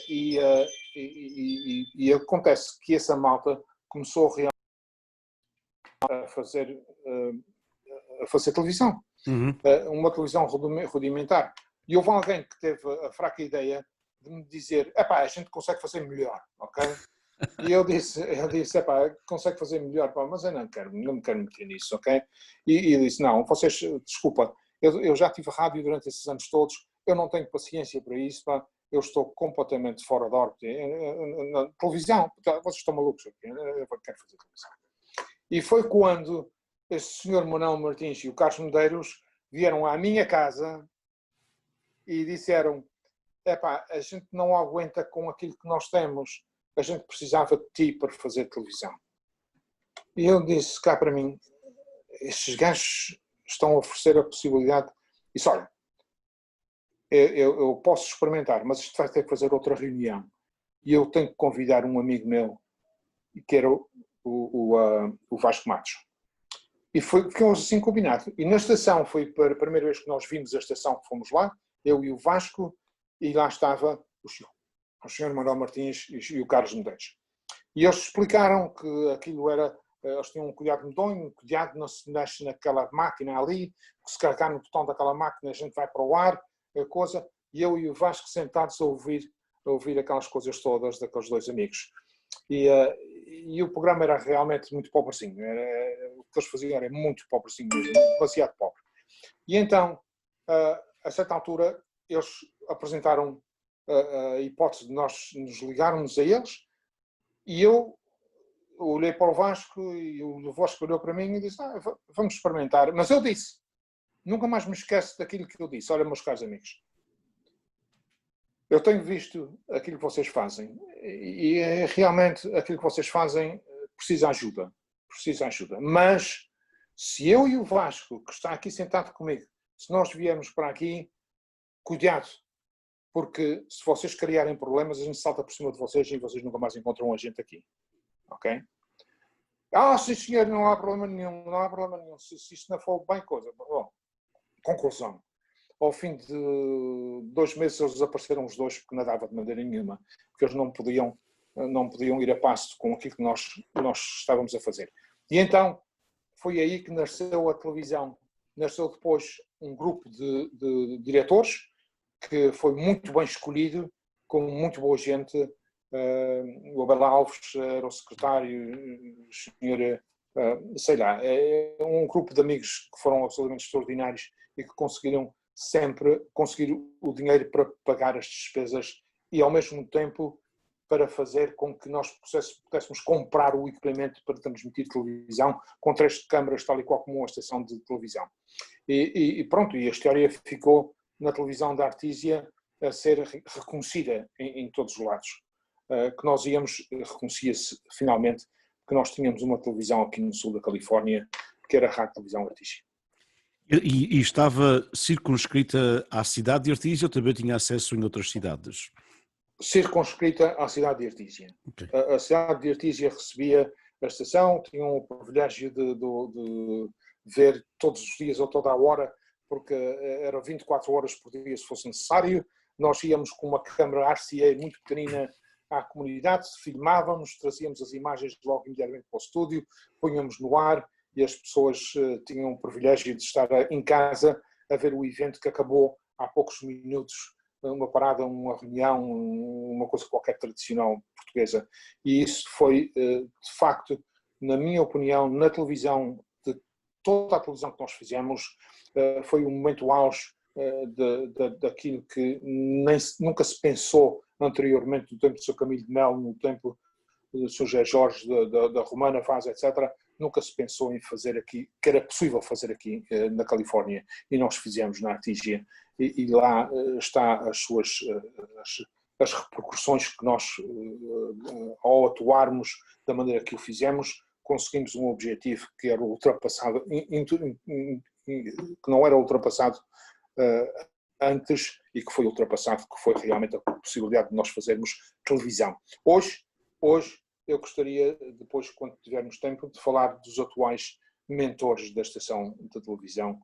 E acontece que essa malta começou realmente a fazer televisão. Uma televisão rudimentar. E houve alguém que teve a fraca ideia de me dizer, a gente consegue fazer melhor, ok? E eu disse, consegue fazer melhor, mas eu não me quero meter nisso, ok? E disse, não, vocês, desculpa, eu já tive rádio durante esses anos todos, eu não tenho paciência para isso, pá, eu estou completamente fora de órbita. Na televisão, vocês estão malucos, okay? Eu quero fazer televisão. E foi quando este senhor Manuel Martins e o Carlos Medeiros vieram à minha casa e disseram, a gente não aguenta com aquilo que nós temos, a gente precisava de ti para fazer televisão. E eu disse cá para mim, estes gajos estão a oferecer a possibilidade, disse, olha, eu posso experimentar, mas isto vai ter que fazer outra reunião. E eu tenho que convidar um amigo meu, que era o Vasco Matos. E ficamos assim combinado. E na estação, foi a primeira vez que nós vimos a estação, que fomos lá, eu e o Vasco, e lá estava o senhor Manuel Martins e o Carlos Medeiros. E eles explicaram que aquilo era, eles tinham um cuidado medonho, um cuidado não se mexe naquela máquina ali, que se carregar no botão daquela máquina a gente vai para o ar, a coisa, e eu e o Vasco sentados a ouvir aquelas coisas todas daqueles dois amigos. E o programa era realmente muito pobrezinho, o que eles faziam era muito pobrezinho mesmo, demasiado pobre. E então, a certa altura, eles apresentaram a hipótese de nós nos ligarmos a eles, e eu olhei para o Vasco e o Vasco olhou para mim e disse, vamos experimentar. Mas eu disse, nunca mais me esqueço daquilo que eu disse, olha, meus caros amigos, eu tenho visto aquilo que vocês fazem e realmente aquilo que vocês fazem precisa ajuda, mas se eu e o Vasco, que está aqui sentado comigo, se nós viermos para aqui, cuidado, porque se vocês criarem problemas, a gente salta por cima de vocês e vocês nunca mais encontram a gente aqui. Ok? Sim senhor, não há problema nenhum. Se isto não for bem coisa. Bom, conclusão. Ao fim de 2 meses eles desapareceram os dois porque não dava de maneira nenhuma. Porque eles não podiam ir a passo com aquilo que nós estávamos a fazer. E então, foi aí que nasceu a televisão. Nasceu depois um grupo de diretores, que foi muito bem escolhido, com muito boa gente. O Abel Alves era o secretário, o senhor, sei lá, é um grupo de amigos que foram absolutamente extraordinários e que conseguiram sempre conseguir o dinheiro para pagar as despesas e ao mesmo tempo para fazer com que nós pudéssemos comprar o equipamento para transmitir televisão com 3 câmaras, tal e qual como uma estação de televisão. E pronto, e a história ficou na televisão da Artesia a ser reconhecida em todos os lados. Que nós íamos, reconhecia-se finalmente que nós tínhamos uma televisão aqui no sul da Califórnia, que era a Rádio Televisão Artesia. E estava circunscrita à cidade de Artesia ou também tinha acesso em outras cidades? Circunscrita à cidade de Artesia. Okay. A cidade de Artesia recebia a estação, tinham o privilégio de ver todos os dias ou toda a hora, porque eram 24 horas por dia se fosse necessário. Nós íamos com uma câmara RCA muito pequenina à comunidade, filmávamos, trazíamos as imagens logo imediatamente para o estúdio, punhamos no ar e as pessoas tinham o privilégio de estar em casa a ver o evento que acabou há poucos minutos, uma parada, uma reunião, uma coisa qualquer tradicional portuguesa. E isso foi, de facto, na minha opinião, na televisão, de toda a televisão que nós fizemos, foi um momento auge daquilo que nunca se pensou anteriormente, no tempo do Sr. Camilo de Melo, no tempo do Sr. José Jorge, da Romana Vaz, etc., nunca se pensou em fazer aqui, que era possível fazer aqui na Califórnia, e nós fizemos na Artesia, e lá está as repercussões que nós, ao atuarmos da maneira que o fizemos, conseguimos um objetivo que era ultrapassado, que não era ultrapassado antes e que foi ultrapassado, que foi realmente a possibilidade de nós fazermos televisão. Hoje eu gostaria, depois, quando tivermos tempo, de falar dos atuais mentores da estação de televisão,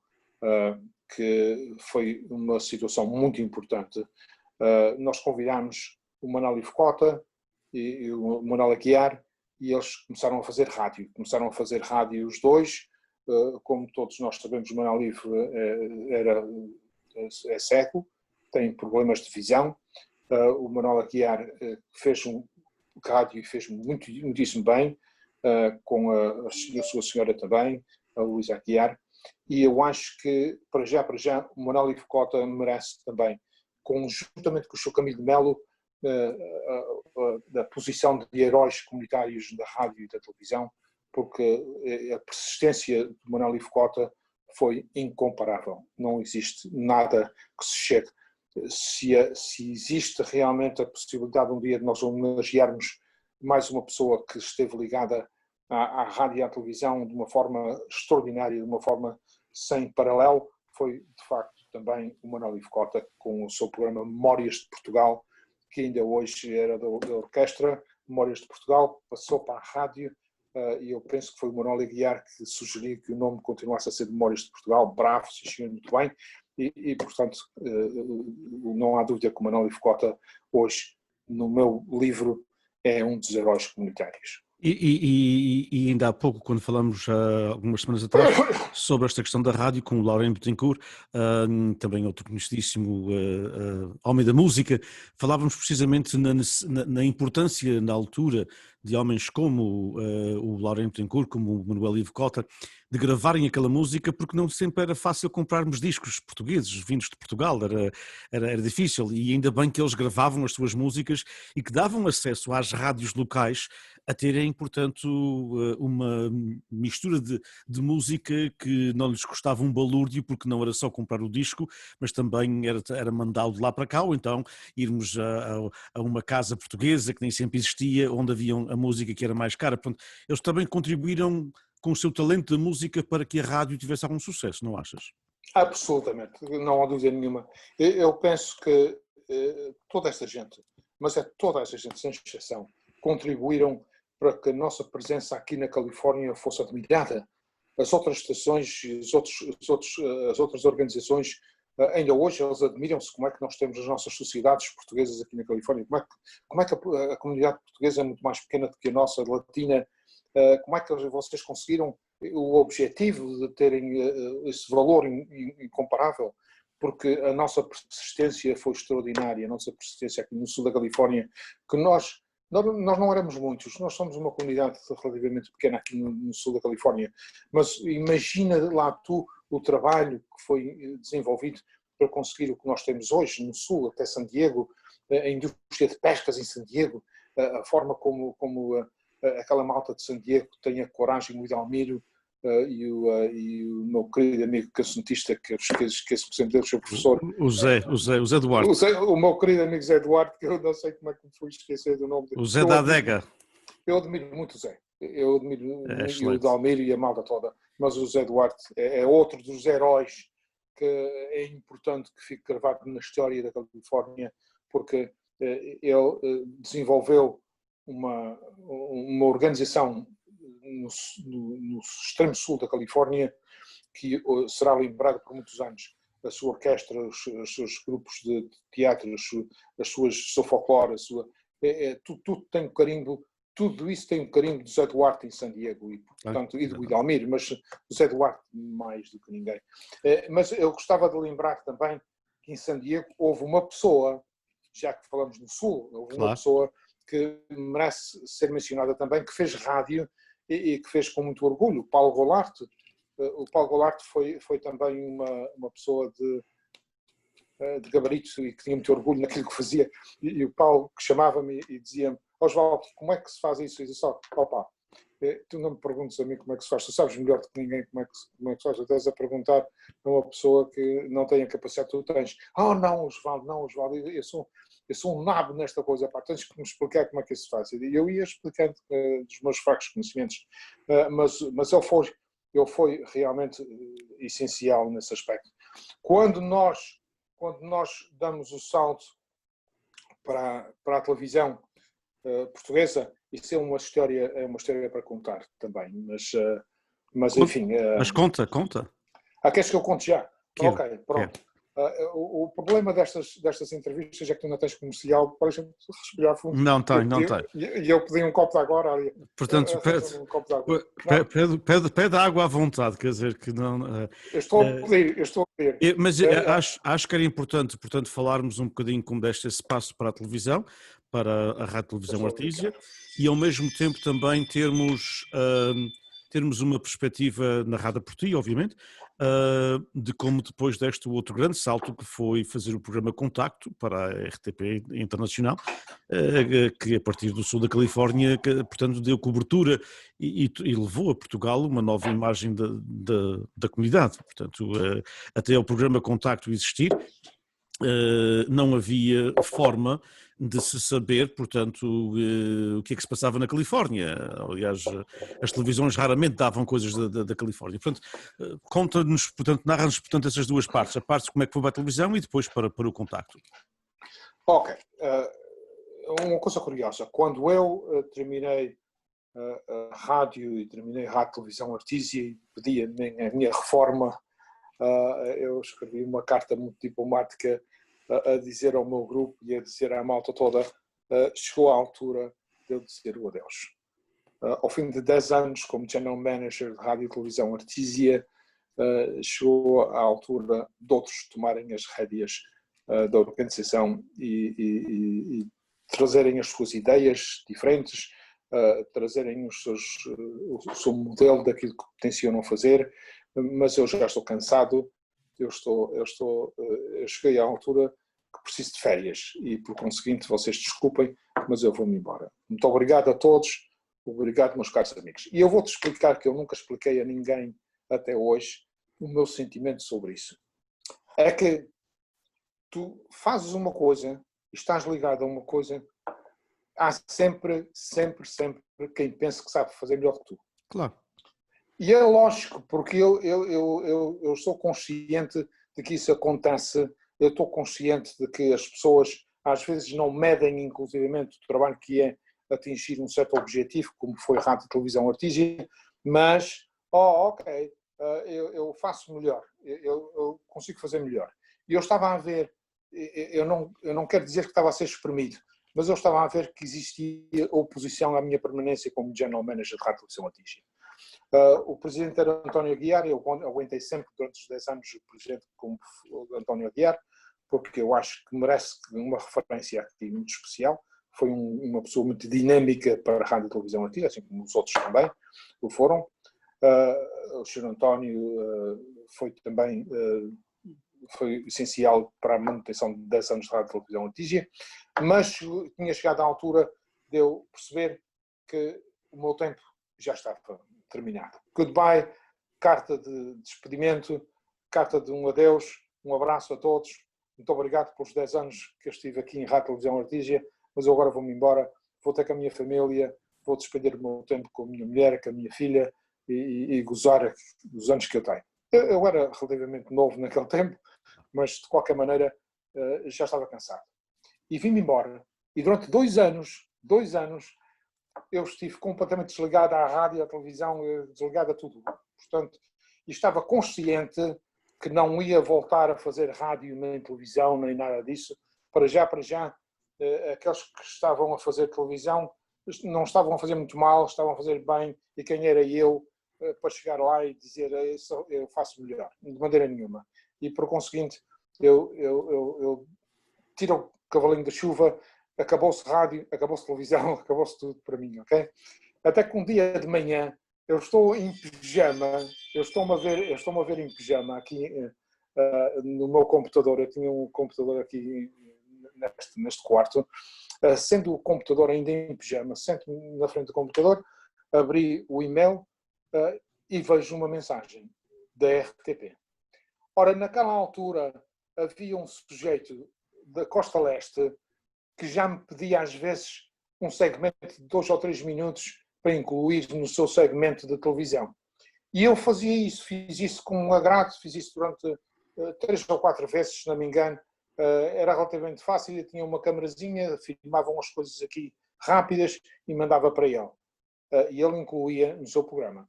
que foi uma situação muito importante. Nós convidámos o Manuel Ifcota e o Manuel Aguiar e eles começaram a fazer rádio os dois. Como todos nós sabemos, o Manuel Ivo é cego, tem problemas de visão. O Manuel Aguiar fez um rádio e fez muitíssimo bem, com a sua senhora também, a Luísa Aguiar, e eu acho que, para já, o Manuel Ivo Cota merece também, conjuntamente com o Sr. Camilo de Melo, da posição de heróis comunitários da rádio e da televisão, porque a persistência do Manuel Ivo Cota foi incomparável. Não existe nada que se chegue. Se existe realmente a possibilidade um dia de nós homenagearmos mais uma pessoa que esteve ligada à rádio e à televisão de uma forma extraordinária, de uma forma sem paralelo, foi de facto também o Manuel Ivo Cota, com o seu programa Memórias de Portugal, que ainda hoje era da orquestra. Memórias de Portugal passou para a rádio, e eu penso que foi o Manuel Aguiar que sugeriu que o nome continuasse a ser de Memórias de Portugal. Bravo, se chegou muito bem, e portanto não há dúvida que o Manuel Ivo Cota hoje, no meu livro, é um dos heróis comunitários. E ainda há pouco, quando falamos, algumas semanas atrás, sobre esta questão da rádio, com o Laurent Bettencourt, também outro conhecidíssimo homem da música, falávamos precisamente na importância, na altura, de homens como o Laurent Bettencourt, como o Manuel Ivo Cota, de gravarem aquela música, porque não sempre era fácil comprarmos discos portugueses vindos de Portugal, era difícil, e ainda bem que eles gravavam as suas músicas e que davam acesso às rádios locais a terem, portanto, uma mistura de música que não lhes custava um balúrdio, porque não era só comprar o disco, mas também era mandá-lo de lá para cá, ou então irmos a uma casa portuguesa que nem sempre existia, onde havia a música que era mais cara. Portanto, eles também contribuíram com o seu talento de música para que a rádio tivesse algum sucesso, não achas? Absolutamente, não há dúvida nenhuma. Eu penso que toda esta gente, mas é toda esta gente, sem exceção, contribuíram para que a nossa presença aqui na Califórnia fosse admirada. As outras estações, as outras organizações, ainda hoje eles admiram-se como é que nós temos as nossas sociedades portuguesas aqui na Califórnia, como é que a comunidade portuguesa é muito mais pequena do que a nossa latina, como é que vocês conseguiram o objetivo de terem esse valor incomparável, porque a nossa persistência foi extraordinária, a nossa persistência aqui no sul da Califórnia, que nós não éramos muitos, nós somos uma comunidade relativamente pequena aqui no sul da Califórnia, mas imagina lá tu o trabalho que foi desenvolvido para conseguir o que nós temos hoje no sul, até San Diego, a indústria de pescas em San Diego, a forma como aquela malta de San Diego tem a coragem, o Hidalmiro e o meu querido amigo cancionista, que eu esqueço sempre dele, o professor. O Zé Duarte. O meu querido amigo Zé Duarte, que eu não sei como é que me fui esquecer do nome dele. O Zé da Adega. Eu admiro muito o Zé. Eu admiro muito o Hidalmiro e a malta toda. Mas o Zé Duarte é outro dos heróis que é importante que fique gravado na história da Califórnia, porque ele desenvolveu uma organização no extremo sul da Califórnia que será lembrada por muitos anos. A sua orquestra, os seus grupos de teatro, o seu folclore, tudo tem um carimbo, tudo isso tem um carimbo do Zé Duarte em San Diego e, portanto, e do Hidalmiro, mas o Zé Duarte mais do que ninguém. Mas eu gostava de lembrar também que em San Diego houve uma pessoa, já que falamos no sul, houve uma pessoa que merece ser mencionada também, que fez rádio e que fez com muito orgulho, o Paulo Goulart. O Paulo Goulart foi também uma pessoa de gabarito e que tinha muito orgulho naquilo que fazia. E o Paulo que chamava-me e dizia-me: Osvaldo, como é que se faz isso? E eu disse: opa, tu não me perguntes a mim como é que se faz, tu sabes melhor do que ninguém como é que se faz, estás a perguntar a uma pessoa que não tem a capacidade que tu tens. Não, Osvaldo, eu sou um nabo nesta coisa, pá, tens que me explicar como é que isso se faz. E eu ia explicando dos meus fracos conhecimentos, mas ele foi realmente essencial nesse aspecto. Quando nós damos o salto para a televisão portuguesa, isso é uma história para contar também, mas enfim... Mas conta. Queres que eu conte já? Ok, pronto. O problema destas entrevistas é que tu não tens comercial para a gente respirar fundo. Não tem, não tem. E eu pedi um copo de água agora. Portanto, Um copo de água. pede água à vontade, quer dizer que não. Eu estou a pedir. Mas acho que era importante, portanto, falarmos um bocadinho como deste espaço para a televisão, para a Rádio Televisão Artísia, e ao mesmo tempo também termos uma perspectiva narrada por ti, obviamente, de como depois deste o outro grande salto que foi fazer o programa Contacto para a RTP Internacional, que a partir do sul da Califórnia, portanto, deu cobertura e levou a Portugal uma nova imagem da comunidade. Portanto, até o programa Contacto existir, não havia forma de se saber, portanto, o que é que se passava na Califórnia. Aliás, as televisões raramente davam coisas da Califórnia. Portanto, conta-nos, portanto, narra-nos, portanto, essas duas partes. A parte de como é que foi para a televisão e depois para o Contacto. Ok. Uma coisa curiosa. Quando eu terminei a rádio e terminei a Rádio Televisão Artísia e pedi a minha reforma, eu escrevi uma carta muito diplomática a dizer ao meu grupo e a dizer à malta toda, chegou a altura de eu dizer o adeus. Ao fim de 10 anos como General Manager de Rádio e Televisão Artísia, chegou a altura de outros tomarem as rédeas da organização e trazerem as suas ideias diferentes, trazerem o seu modelo daquilo que tencionam fazer, mas eu já estou cansado, eu cheguei à altura que preciso de férias e, por conseguinte, vocês desculpem, mas eu vou-me embora. Muito obrigado a todos, obrigado, meus caros amigos. E eu vou-te explicar que eu nunca expliquei a ninguém até hoje o meu sentimento sobre isso. É que tu fazes uma coisa e estás ligado a uma coisa, há sempre quem pense que sabe fazer melhor que tu. Claro. E é lógico, porque eu sou consciente de que isso acontece, eu estou consciente de que as pessoas às vezes não medem inclusivamente o trabalho que é atingir um certo objetivo, como foi a Rádio e Televisão Artísia, mas, ok, eu faço melhor, eu consigo fazer melhor. E eu estava a ver, eu não quero dizer que estava a ser espremido, mas eu estava a ver que existia oposição à minha permanência como General Manager de Rádio e Televisão Artísia. O presidente era António Aguiar, eu aguentei sempre durante os 10 anos o presidente como António Aguiar, porque eu acho que merece uma referência aqui muito especial. Foi uma pessoa muito dinâmica para a Rádio e Televisão Artísia, assim como os outros também o foram. O Sr. António foi também foi essencial para a manutenção de 10 anos de Rádio e Televisão Artísia, mas tinha chegado à altura de eu perceber que o meu tempo já estava terminado. Goodbye, carta de despedimento, carta de um adeus, um abraço a todos. Muito obrigado pelos 10 anos que eu estive aqui em Rádio Televisão Artísia, mas eu agora vou-me embora, vou ter com a minha família, vou despender o meu tempo com a minha mulher, com a minha filha e gozar os anos que eu tenho. Eu era relativamente novo naquele tempo, mas de qualquer maneira já estava cansado. E vim-me embora. E durante 2 anos, eu estive completamente desligado à rádio, à televisão, desligado a tudo. Portanto, e estava consciente que não ia voltar a fazer rádio nem televisão, nem nada disso. Para já, aqueles que estavam a fazer televisão não estavam a fazer muito mal, estavam a fazer bem, e quem era eu para chegar lá e dizer eu faço melhor, de maneira nenhuma. E por conseguinte, eu tiro o cavalinho da chuva, acabou-se rádio, acabou-se televisão, acabou-se tudo para mim, ok? Até que um dia de manhã eu estou em pijama, estou-me a ver em pijama aqui no meu computador. Eu tinha um computador aqui neste quarto, sendo o computador ainda em pijama, sento-me na frente do computador, abri o e-mail e vejo uma mensagem da RTP. Ora, naquela altura havia um sujeito da Costa Leste que já me pedia às vezes um segmento de 2 ou 3 minutos para incluir no seu segmento de televisão. E eu fazia isso, fiz isso com um agrado, fiz isso durante 3 ou 4 vezes, se não me engano. Era relativamente fácil, eu tinha uma camarazinha, filmavam as coisas aqui rápidas e mandava para ele. E ele incluía no seu programa.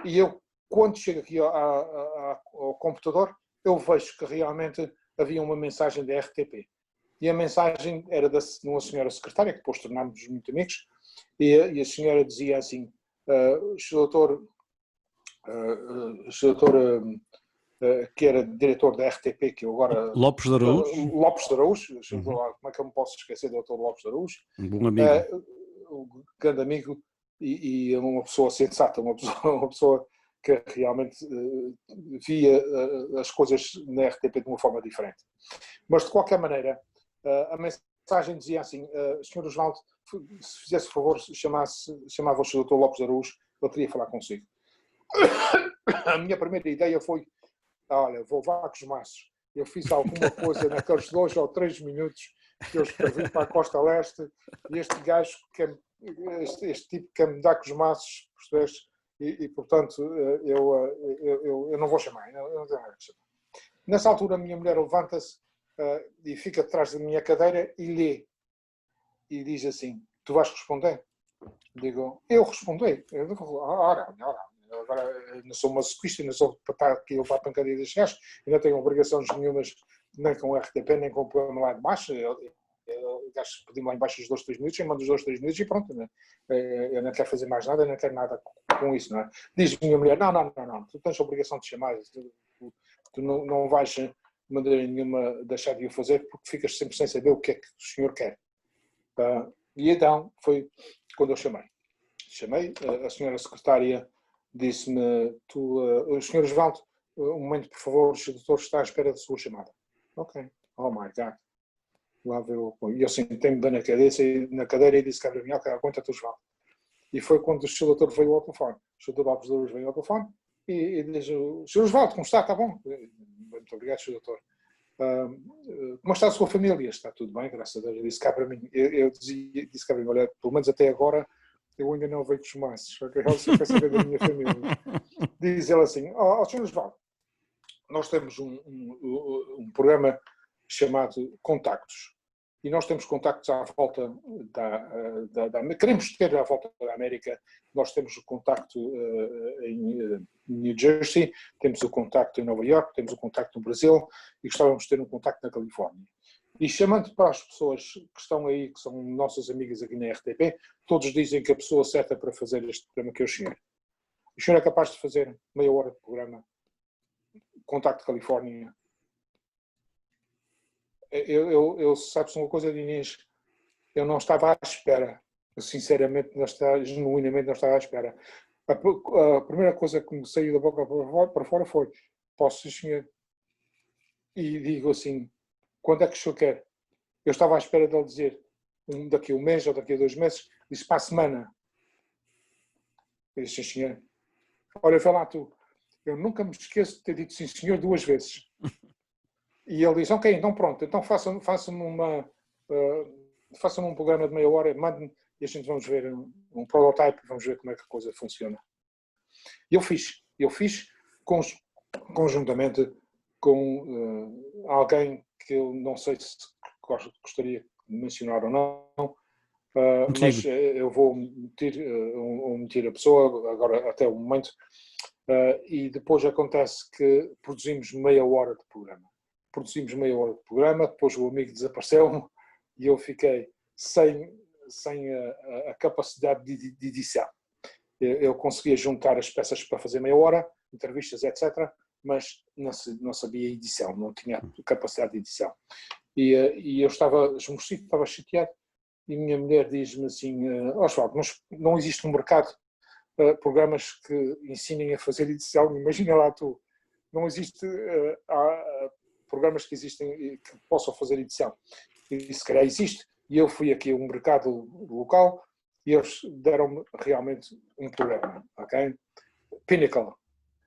E eu, quando chego aqui ao computador, eu vejo que realmente havia uma mensagem da RTP. E a mensagem era de uma senhora secretária, que depois tornámos muito amigos, e a senhora dizia assim, Sr. Doutor, que era diretor da RTP, que eu agora... Lopes de Araújo? Lopes de Araújo, como é que eu me posso esquecer do Dr. Lopes de Araújo? Um bom amigo. Um grande amigo e uma pessoa sensata, uma pessoa que realmente via as coisas na RTP de uma forma diferente. Mas, de qualquer maneira, a mensagem dizia assim, Sr. Osvaldo, se fizesse favor, chamava o Sr. Dr. Lopes de Araújo, eu queria falar consigo. A minha primeira ideia foi, olha, vou levar com os maços. Eu fiz alguma coisa naqueles 2 ou 3 minutos que eu escrevi para a Costa Leste e este gajo, este tipo quer me dar com os maços, percebes? E portanto, eu não vou chamar. Não tenho nada de chamar. Nessa altura, a minha mulher levanta-se e fica atrás da minha cadeira e lê. E diz assim, tu vais responder? Digo, eu respondi. Eu digo, ora, agora não sou masoquista, não sou para estar aqui a levar pancadinha das gajos, ainda tenho obrigações nenhumas, nem com o RTP, nem com o programa lá de baixo. O gajo pediu-me lá embaixo os 2, 3 minutos, eu mando os 2, 3 minutos e pronto. Né? Eu não quero fazer mais nada, eu não quero nada com isso. Não é? Diz minha mulher, não, tu tens a obrigação de chamar, tu não vais de maneira nenhuma deixar de o fazer porque ficas sempre sem saber o que é que o senhor quer. E então foi quando eu chamei. A senhora secretária disse-me, o senhor Osvaldo, um momento por favor, o doutor está à espera da sua chamada. Ok, oh my God. Lá veio, e eu sentei-me bem na cadeira e disse cá para mim, ok, aguenta-te, Osvaldo. E foi quando o Sr. Doutor veio ao telefone. O Sr. Doutor Lopes de Araújo veio ao telefone e diz, Sr. Osvaldo, como está? Está bom? Muito obrigado, Sr. Doutor. Como está a sua família? Está tudo bem, graças a Deus. Eu disse cá para mim, disse cá para mim, olha, pelo menos até agora eu ainda não veio com os maços. Ela só quer saber da minha família. Diz ele assim, Sr. Osvaldo, nós temos um programa chamado Contactos. E nós temos contactos à volta da queremos ter à volta da América. Nós temos o contacto em New Jersey, temos o contacto em Nova York, temos o contacto no Brasil e gostávamos de ter um contacto na Califórnia. E chamando para as pessoas que estão aí, que são nossas amigas aqui na RTP, todos dizem que a pessoa certa para fazer este programa que é o senhor. O senhor é capaz de fazer meia hora de programa, Contacto Califórnia. Sabes uma coisa, Inês, eu não estava à espera, eu, sinceramente, genuinamente não estava à espera. A primeira coisa que me saiu da boca para fora foi, posso, senhor? E digo assim, quando é que o senhor quer? Eu estava à espera de ele dizer, daqui a 1 mês ou daqui a 2 meses, disse para a semana. Eu disse, sim, senhor. Olha, vê lá tu, eu nunca me esqueço de ter dito sim, senhor 2 vezes. E ele diz, ok, então pronto, então faça-me um programa de meia hora, mande-me e a gente vamos ver um prototype, vamos ver como é que a coisa funciona. E eu fiz conjuntamente com alguém que eu não sei se gostaria de mencionar ou não, mas eu vou meter a pessoa agora até o momento, e depois acontece que produzimos meia hora de programa. Depois o amigo desapareceu e eu fiquei sem a capacidade de edição. Eu conseguia juntar as peças para fazer meia hora, entrevistas, etc., mas não sabia edição, não tinha capacidade de edição. E eu estava esmorecido, estava chateado, e minha mulher diz-me assim, Osvaldo, não existe no mercado programas que ensinem a fazer edição, imagina lá tu, não existe programas que existem que possam fazer edição. E se calhar existe. E eu fui aqui a um mercado local e eles deram-me realmente um programa, ok? Pinnacle.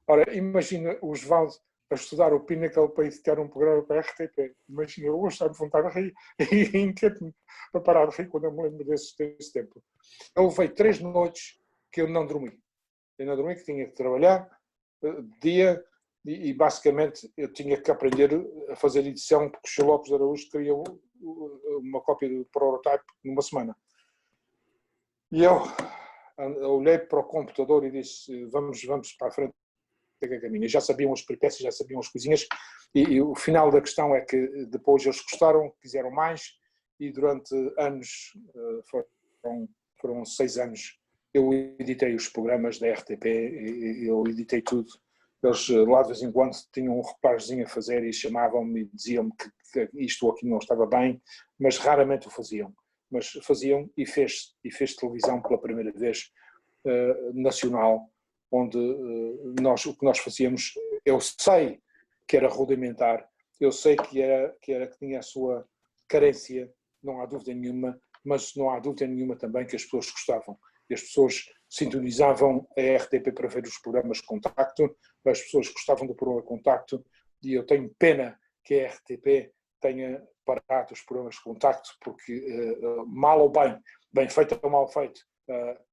Ora, imagina o Osvaldo a estudar o Pinnacle para editar um programa para a RTP. Imagina, eu hoje estava a vontade de rir e inquieto-me para parar de rir quando eu me lembro desse tempo. Eu levei 3 noites que eu não dormi. Que tinha que trabalhar dia. E basicamente eu tinha que aprender a fazer edição porque o Sr. Lopes de Araújo queria uma cópia do prototype numa semana. E eu olhei para o computador e disse, vamos para a frente caminho. Já sabiam as peripécias, já sabiam as coisinhas, e o final da questão é que depois eles gostaram, quiseram mais, e durante anos, foram 6 anos, eu editei os programas da RTP, eu editei tudo. Eles lá de vez em quando tinham um reparozinho a fazer e chamavam-me e diziam-me que isto ou aquilo não estava bem, mas raramente o faziam. Mas faziam e fez televisão pela primeira vez nacional, onde o que nós fazíamos, eu sei que era rudimentar, eu sei que tinha a sua carência, não há dúvida nenhuma, mas não há dúvida nenhuma também que as pessoas gostavam. E as pessoas sintonizavam a RTP para ver os programas de contacto, as pessoas gostavam do programa de contacto, e eu tenho pena que a RTP tenha parado os programas de contacto, porque mal ou bem feito ou mal feito,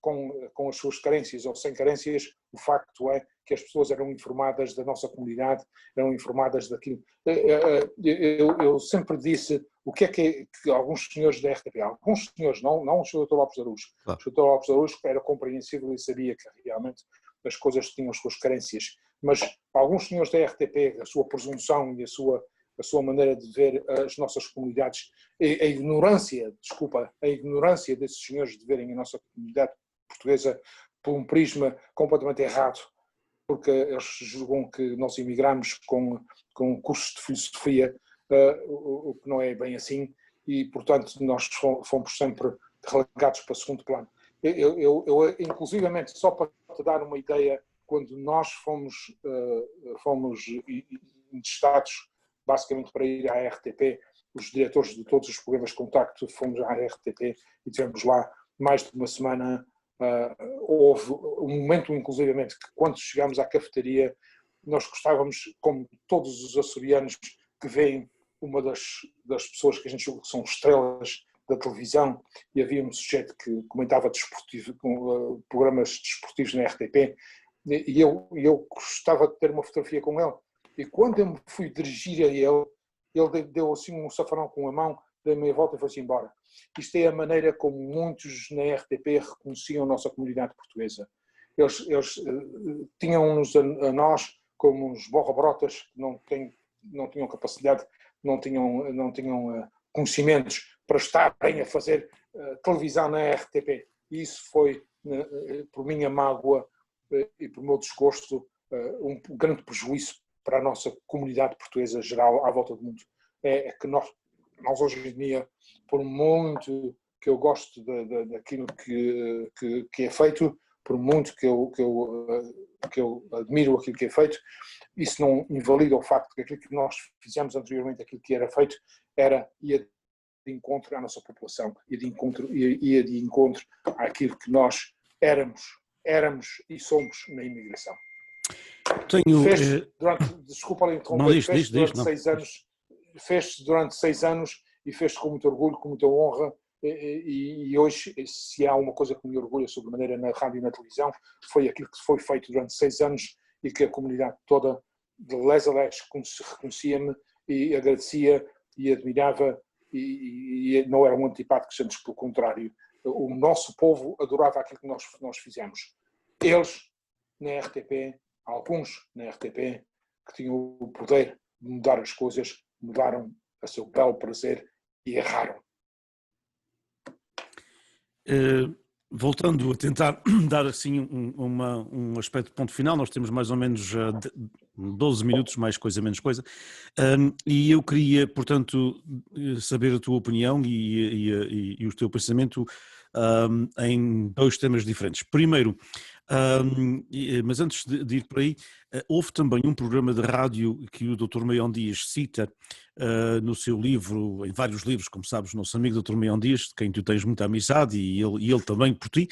com as suas carências ou sem carências, o facto é que as pessoas eram informadas da nossa comunidade, eram informadas daquilo. Eu sempre disse o que é que alguns senhores da RTP, alguns senhores, não o Sr. Dr. Lopes de Araújo, Claro. o Sr. Dr. Lopes de Araújo era compreensível e sabia que realmente as coisas tinham as suas carências, mas alguns senhores da RTP, a sua presunção e a sua maneira de ver as nossas comunidades, a ignorância desses senhores de verem a nossa comunidade portuguesa por um prisma completamente errado, porque eles julgam que nós emigramos com cursos de filosofia, o que não é bem assim, e portanto nós fomos sempre relegados para segundo plano. Eu inclusivamente, só para te dar uma ideia, quando nós fomos intestados basicamente para ir à RTP, os diretores de todos os programas de contacto fomos à RTP e tivemos lá mais de uma semana. Houve um momento, inclusivamente, que quando chegámos à cafetaria, nós gostávamos, como todos os açorianos que veem uma das pessoas que a gente julga que são estrelas da televisão, e havia um sujeito que comentava programas desportivos na RTP, e eu gostava de ter uma fotografia com ele. E quando eu me fui dirigir a ele deu assim um safanão com a mão, deu meia volta e foi-se embora. Isto é a maneira como muitos na RTP reconheciam a nossa comunidade portuguesa. Eles tinham-nos a nós como uns borra-brotas que não tinham capacidade, não tinham conhecimentos para estarem a fazer televisão na RTP. E isso foi, por minha mágoa e por meu desgosto, um grande prejuízo para a nossa comunidade portuguesa geral à volta do mundo. É que nós hoje em dia, por muito que eu gosto daquilo que é feito, por muito que eu admiro aquilo que é feito, isso não invalida o facto de que aquilo que nós fizemos anteriormente, aquilo que era feito, ia de encontro à nossa população, ia de encontro àquilo que nós éramos e somos na imigração. Desculpa lá interromper, fez-se durante 6 anos, fez-se durante 6 anos e fez-se com muito orgulho, com muita honra, e hoje, se há uma coisa que me orgulha sobremaneira na rádio e na televisão, foi aquilo que foi feito durante 6 anos e que a comunidade toda, de les a les, reconhecia-me e agradecia e admirava, e não eram antipáticos, antes pelo contrário. O nosso povo adorava aquilo que nós fizemos. Eles, na RTP, alguns na RTP, que tinham o poder de mudar as coisas, mudaram a seu belo prazer e erraram. Voltando a tentar dar assim um aspecto de ponto final, nós temos mais ou menos 12 minutos, mais coisa, menos coisa, e eu queria, portanto, saber a tua opinião e o teu pensamento em 2 temas diferentes. Primeiro, mas antes de ir por aí, houve também um programa de rádio que o Dr. Maião Dias cita no seu livro, em vários livros, como sabes, nosso amigo Dr. Maião Dias, de quem tu tens muita amizade, e ele também por ti.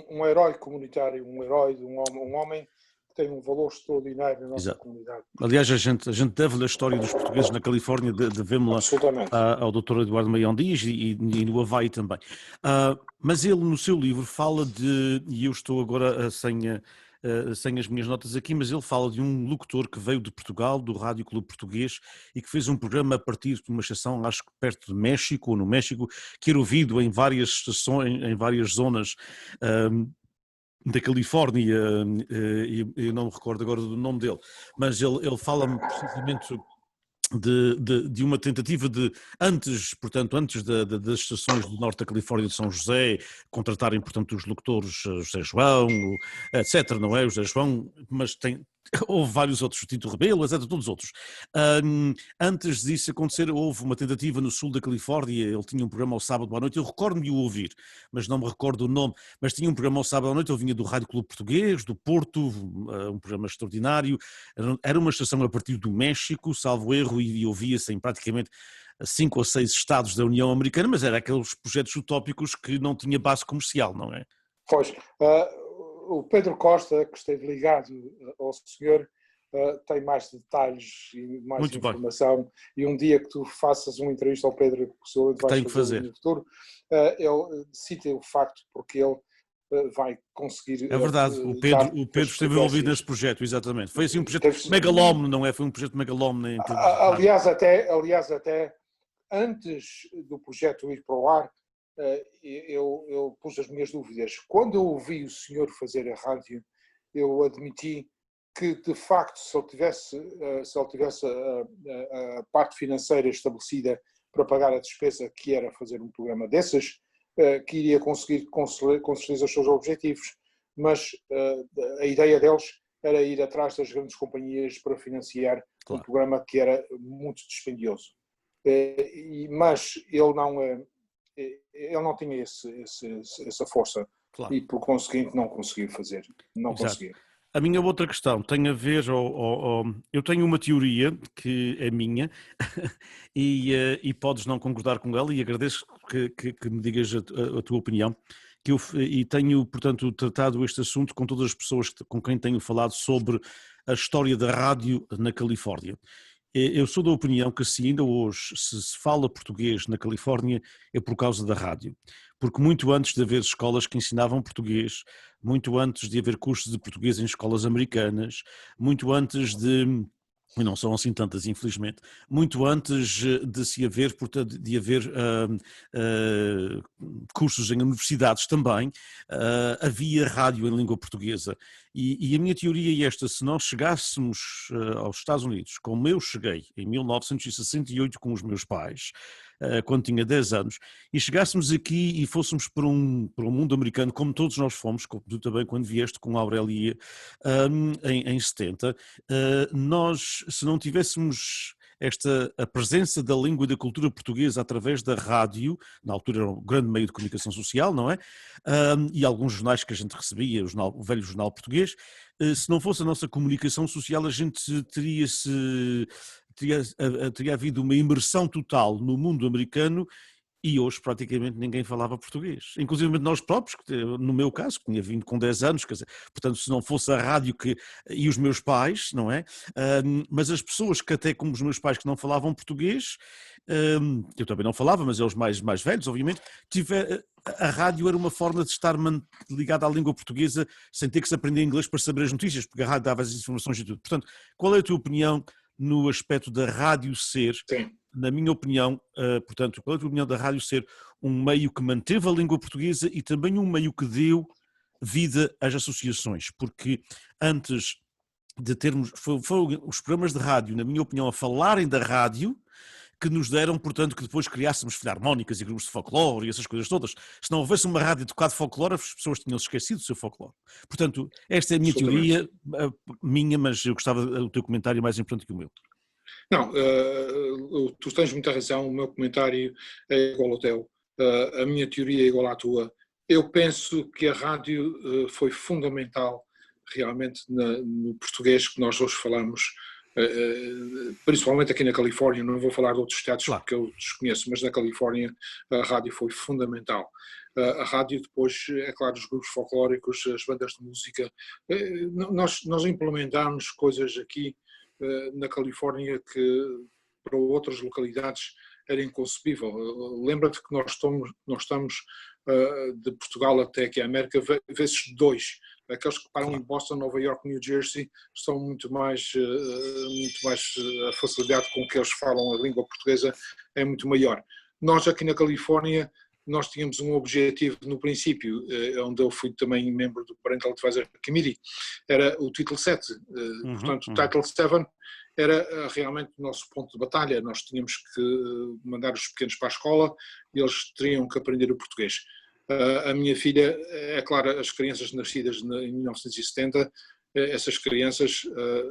Um herói comunitário, um homem que tem um valor extraordinário na nossa comunidade. Aliás, a gente deve a história dos portugueses na Califórnia, devemos-la ao Dr. Eduardo Maião Dias e no Havaí também. Mas ele, no seu livro, fala e eu estou agora sem as minhas notas aqui, mas ele fala de um locutor que veio de Portugal, do Rádio Clube Português, e que fez um programa a partir de uma estação, acho que perto de México, ou no México, que era ouvido em várias estações, em várias zonas da Califórnia, eu não me recordo agora do nome dele, mas ele fala-me precisamente de uma tentativa de, portanto, antes das estações do norte da Califórnia de São José, contratarem, portanto, os locutores José João, etc., não é? O José João, mas houve vários outros, Tito Rebelo, etc., todos os outros. Antes disso acontecer, houve uma tentativa no sul da Califórnia, ele tinha um programa ao sábado à noite, eu recordo-me de o ouvir, mas não me recordo o nome, mas tinha um programa ao sábado à noite, eu vinha do Rádio Clube Português, do Porto, um programa extraordinário, era uma estação a partir do México, salvo erro, e ouvia-se em praticamente 5 ou 6 estados da União Americana, mas era aqueles projetos utópicos que não tinha base comercial, não é? Pois, o Pedro Costa, que esteve ligado ao senhor, tem mais detalhes e mais Muito informação, bem. E um dia que tu faças uma entrevista ao Pedro, que o senhor vai fazer no futuro, ele cita o facto porque ele vai conseguir... É verdade, o Pedro esteve envolvido nesse projeto, exatamente. Foi assim um projeto megalómano, não é? Foi um projeto megalómano. Aliás, até antes do projeto ir para o ar, eu pus as minhas dúvidas. Quando eu ouvi o senhor fazer a rádio, eu admiti que, de facto, se ele tivesse a parte financeira estabelecida para pagar a despesa que era fazer um programa desses, que iria conseguir com certeza os seus objetivos, mas a ideia deles era ir atrás das grandes companhias para financiar um programa que era muito dispendioso. Mas ele não tinha essa força e, por conseguinte, não conseguiu fazer. Não conseguiu. A minha outra questão tem a ver, eu tenho uma teoria que é minha e podes não concordar com ela, e agradeço que me digas a tua opinião, e tenho, portanto, tratado este assunto com todas as pessoas com quem tenho falado sobre a história da rádio na Califórnia. Eu sou da opinião que se ainda hoje se fala português na Califórnia é por causa da rádio, porque muito antes de haver escolas que ensinavam português, muito antes de haver cursos de português em escolas americanas, muito antes de... E não são assim tantas, infelizmente. Muito antes de se haver, portanto, de haver cursos em universidades também, havia rádio em língua portuguesa. E a minha teoria é esta: se nós chegássemos aos Estados Unidos, como eu cheguei em 1968 com os meus pais, quando tinha 10 anos, e chegássemos aqui e fôssemos para um mundo americano, como todos nós fomos, como tu também quando vieste com a Aurélia em 70, nós, se não tivéssemos a presença da língua e da cultura portuguesa através da rádio, na altura era um grande meio de comunicação social, não é? E alguns jornais que a gente recebia, o velho jornal português, se não fosse a nossa comunicação social, a gente teria havido uma imersão total no mundo americano. E hoje praticamente ninguém falava português, inclusive nós próprios, no meu caso, que tinha vindo com 10 anos, quer dizer, portanto, se não fosse a rádio e os meus pais, não é? Mas as pessoas que até como os meus pais que não falavam português, eu também não falava, mas eles mais velhos, obviamente, a rádio era uma forma de estar ligada à língua portuguesa sem ter que se aprender inglês para saber as notícias, porque a rádio dava as informações e tudo. Portanto, qual é a tua opinião no aspecto da rádio ser... Sim. Na minha opinião, portanto, qual é a tua opinião da rádio ser um meio que manteve a língua portuguesa e também um meio que deu vida às associações? Porque antes de termos... Foram os programas de rádio, na minha opinião, a falarem da rádio, que nos deram, portanto, que depois criássemos filarmónicas e grupos de folclore e essas coisas todas. Se não houvesse uma rádio de tocado folclore, as pessoas tinham-se esquecido do seu folclore. Portanto, esta é a minha teoria, mas eu gostava do teu comentário mais importante que o meu. Não, tu tens muita razão, o meu comentário é igual ao teu, a minha teoria é igual à tua. Eu penso que a rádio foi fundamental realmente no português que nós hoje falamos, principalmente aqui na Califórnia. Não vou falar de outros estados porque eu desconheço, mas na Califórnia a rádio foi fundamental. A rádio depois, é claro, os grupos folclóricos, as bandas de música, nós implementámos coisas aqui na Califórnia que para outras localidades era inconcebível. Lembra-te que nós estamos de Portugal até aqui a América vezes 2. Aqueles que param em Boston, Nova York, New Jersey são muito mais a facilidade com que eles falam a língua portuguesa é muito maior. Nós aqui na Califórnia nós tínhamos um objetivo no princípio, onde eu fui também membro do Parental Advisory Committee, era o Title 7. Portanto, o Title 7 era realmente o nosso ponto de batalha. Nós tínhamos que mandar os pequenos para a escola e eles teriam que aprender o português. A minha filha, é claro, as crianças nascidas em 1970, essas crianças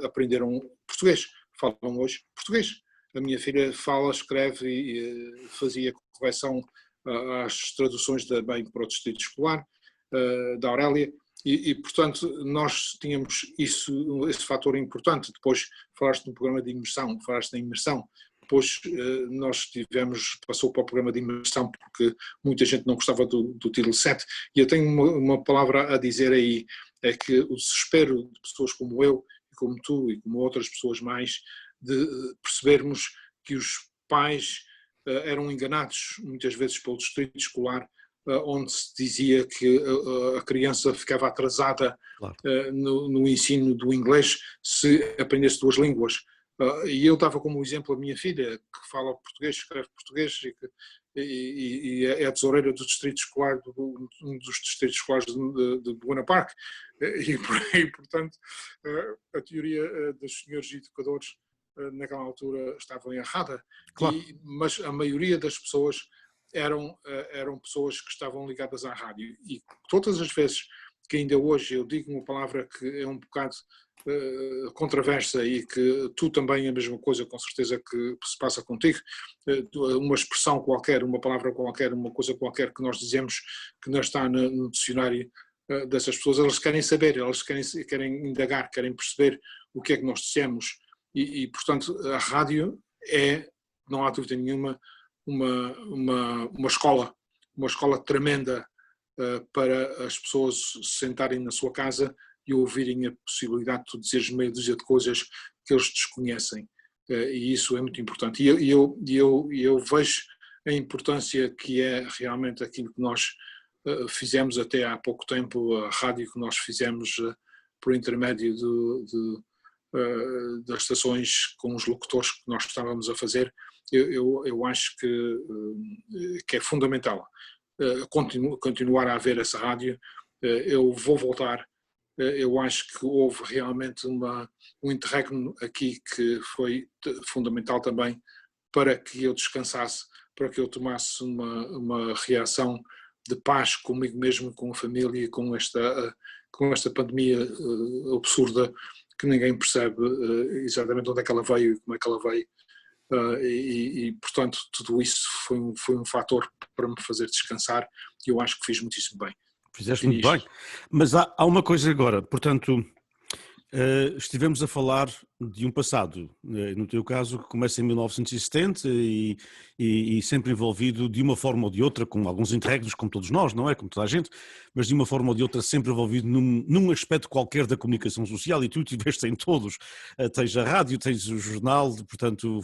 aprenderam português, falam hoje português. A minha filha fala, escreve e fazia correção às traduções também para o distrito escolar, da Aurélia, e portanto nós tínhamos esse fator importante. Depois falaste do programa de imersão, falaste da imersão. Depois passou para o programa de imersão porque muita gente não gostava do Title 7, e eu tenho uma palavra a dizer aí, é que o desespero de pessoas como eu, e como tu, e como outras pessoas mais, de percebermos que os pais eram enganados muitas vezes pelo distrito escolar, onde se dizia que a criança ficava atrasada, claro, no ensino do inglês se aprendesse duas línguas. E eu dava como exemplo a minha filha, que fala português, escreve português e é tesoureira do distrito escolar, um dos distritos escolares de Buena Park, e portanto a teoria dos senhores educadores naquela altura estava errada, claro. Mas a maioria das pessoas eram pessoas que estavam ligadas à rádio, e todas as vezes que ainda hoje eu digo uma palavra que é um bocado controversa, e que tu também é a mesma coisa, com certeza, que se passa contigo, uma expressão qualquer, uma palavra qualquer, uma coisa qualquer que nós dizemos que não está no dicionário dessas pessoas, elas querem saber, elas querem indagar, querem perceber o que é que nós dissemos, e portanto a rádio é, não há dúvida nenhuma, uma escola tremenda para as pessoas se sentarem na sua casa e ouvirem a possibilidade de tu dizeres meia dúzia de coisas que eles desconhecem, e isso é muito importante. E eu vejo a importância que é realmente aquilo que nós fizemos até há pouco tempo, a rádio que nós fizemos por intermédio das estações com os locutores que nós estávamos a fazer. Eu acho que é fundamental continuar a haver essa rádio. Eu vou voltar. Eu acho que houve realmente um interregno aqui que foi fundamental também para que eu descansasse, para que eu tomasse uma reação de paz comigo mesmo, com a família, com esta pandemia absurda, que ninguém percebe exatamente onde é que ela veio e como é que ela veio. E portanto tudo isso foi um fator para me fazer descansar, e eu acho que fiz muitíssimo bem. Fizeste muito bem, mas há uma coisa agora, portanto, estivemos a falar de um passado, no teu caso, que começa em 1970 e sempre envolvido de uma forma ou de outra, com alguns interregnos, como todos nós, não é? Como toda a gente, mas de uma forma ou de outra sempre envolvido num aspecto qualquer da comunicação social, e tu estiveste em todos. Tens a rádio, tens o jornal, portanto,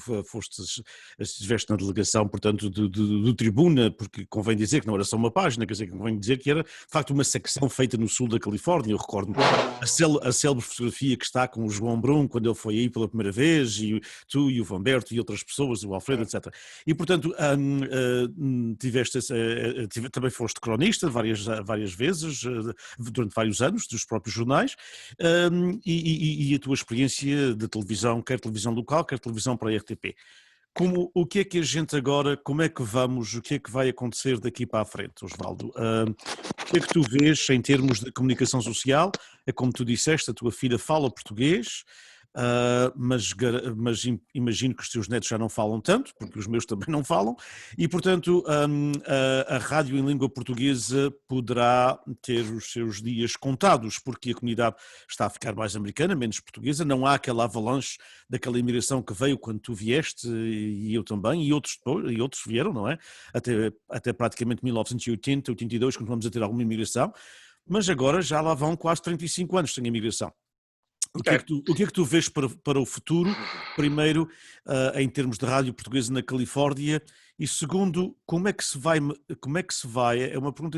estiveste na delegação, portanto, do Tribuna, porque convém dizer que não era só uma página, quer dizer, convém dizer que era, de facto, uma secção feita no sul da Califórnia. Eu recordo-me a célebre fotografia que está com o João Brum, quando ele foi aí pela primeira vez, e tu e o Vamberto e outras pessoas, o Alfredo, etc. E, portanto, também foste cronista várias vezes, durante vários anos, dos próprios jornais, e a tua experiência de televisão, quer televisão local, quer televisão para a RTP. O que é que a gente agora, como é que vamos, o que é que vai acontecer daqui para a frente, Osvaldo? O que é que tu vês em termos de comunicação social? É como tu disseste, a tua filha fala português, mas imagino que os teus netos já não falam tanto, porque os meus também não falam, e portanto a rádio em língua portuguesa poderá ter os seus dias contados, porque a comunidade está a ficar mais americana, menos portuguesa. Não há aquela avalanche daquela imigração que veio quando tu vieste, e eu também, e outros vieram, não é? Até praticamente 1980, 82, quando vamos a ter alguma imigração, mas agora já lá vão quase 35 anos sem imigração. O que é que tu vês para o futuro, primeiro, em termos de rádio portuguesa na Califórnia, e segundo, como é que se vai, é uma pergunta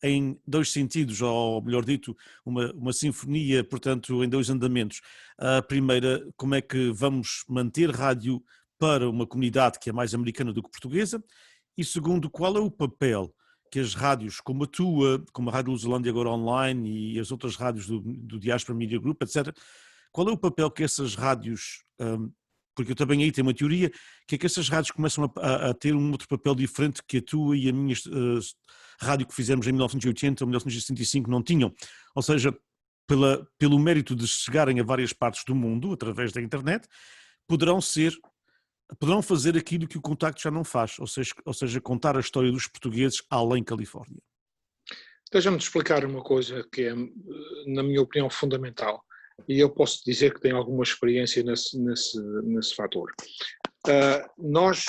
em dois sentidos, ou melhor dito, uma sinfonia, portanto, em dois andamentos. A primeira, como é que vamos manter rádio para uma comunidade que é mais americana do que portuguesa, E segundo, qual é o papel que as rádios, como a tua, como a Rádio Lusolândia agora online e as outras rádios do Diaspora Media Group, etc., qual é o papel que essas rádios, porque eu também aí tenho uma teoria, que é que essas rádios começam a ter um outro papel diferente que a tua e a minha rádio que fizemos em 1980 ou 1965 não tinham. Ou seja, pelo mérito de chegarem a várias partes do mundo através da internet, poderão fazer aquilo que o Contacto já não faz, ou seja, contar a história dos portugueses além Califórnia. Deixa-me te explicar uma coisa que é, na minha opinião, fundamental. E eu posso dizer que tenho alguma experiência nesse fator. Nós,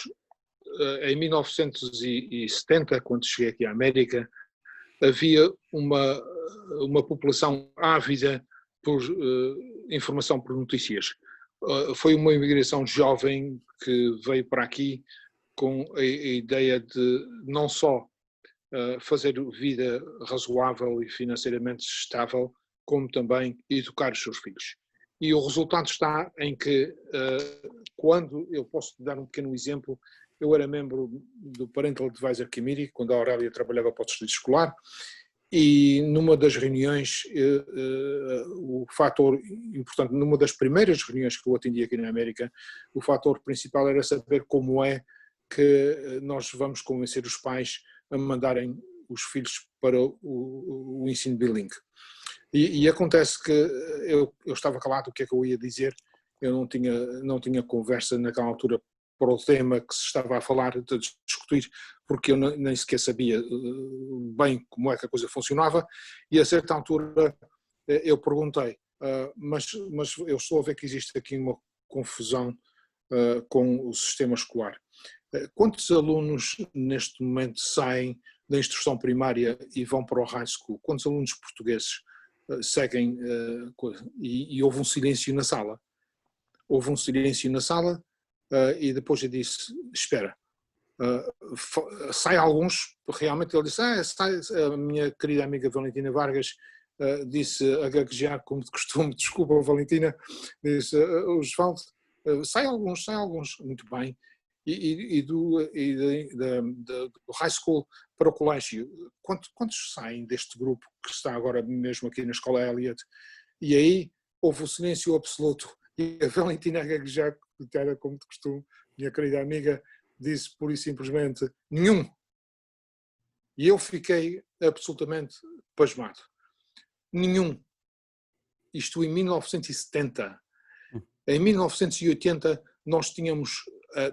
em 1970, quando cheguei aqui à América, havia uma população ávida por informação, por notícias. Foi uma imigração jovem que veio para aqui com a ideia de não só fazer vida razoável e financeiramente estável, como também educar os seus filhos. E o resultado está em que, quando, eu posso dar um pequeno exemplo, eu era membro do Parental Advisor Committee, quando a Aurélia trabalhava para o distrito escolar, e numa das reuniões, o fator importante, numa das primeiras reuniões que eu atendi aqui na América, o fator principal era saber como é que nós vamos convencer os pais a mandarem os filhos para o ensino bilingue. E acontece que eu estava calado, o que é que eu ia dizer, eu não tinha conversa naquela altura para o tema que se estava a falar, de discutir, porque eu nem sequer sabia bem como é que a coisa funcionava, e a certa altura eu perguntei, mas eu estou a ver que existe aqui uma confusão com o sistema escolar. Quantos alunos neste momento saem da instrução primária e vão para o high school? Quantos alunos portugueses seguem? E houve um silêncio na sala. Houve um silêncio na sala e depois eu disse, espera, sai alguns, realmente ele disse, a minha querida amiga Valentina Vargas disse a gaguejar como de costume, desculpa Valentina, disse, Osvaldo, sai alguns, muito bem. E do high school para o colégio, quantos saem deste grupo que está agora mesmo aqui na escola Elliott? E aí houve o silêncio absoluto e a Valentina já era como de costume, minha querida amiga, disse pura e simplesmente nenhum. E eu fiquei absolutamente pasmado. Nenhum. Isto em 1970. Em 1980 nós tínhamos,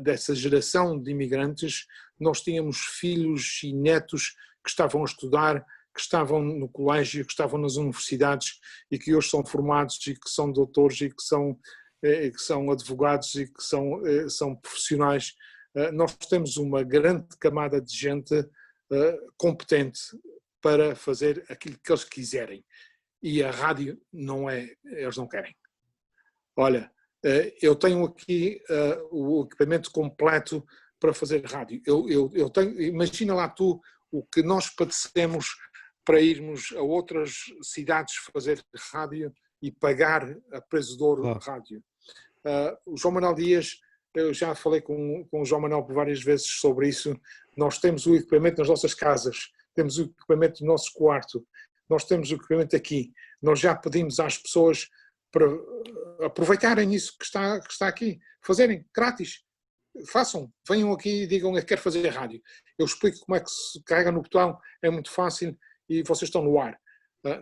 dessa geração de imigrantes, nós tínhamos filhos e netos que estavam a estudar, que estavam no colégio, que estavam nas universidades e que hoje são formados e que são doutores e que são advogados e que são profissionais. Nós temos uma grande camada de gente competente para fazer aquilo que eles quiserem. E a rádio não é, eles não querem. Olha, eu tenho aqui o equipamento completo para fazer rádio. Eu tenho, imagina lá tu o que nós padecemos para irmos a outras cidades fazer rádio e pagar a preço de ouro rádio. O João Manuel Dias, eu já falei com o João Manuel por várias vezes sobre isso, nós temos o equipamento nas nossas casas, temos o equipamento no nosso quarto, nós temos o equipamento aqui, nós já pedimos às pessoas para aproveitarem isso que está aqui, fazerem grátis, façam, venham aqui e digam eu quero fazer rádio, eu explico como é que se carrega no botão, é muito fácil e vocês estão no ar.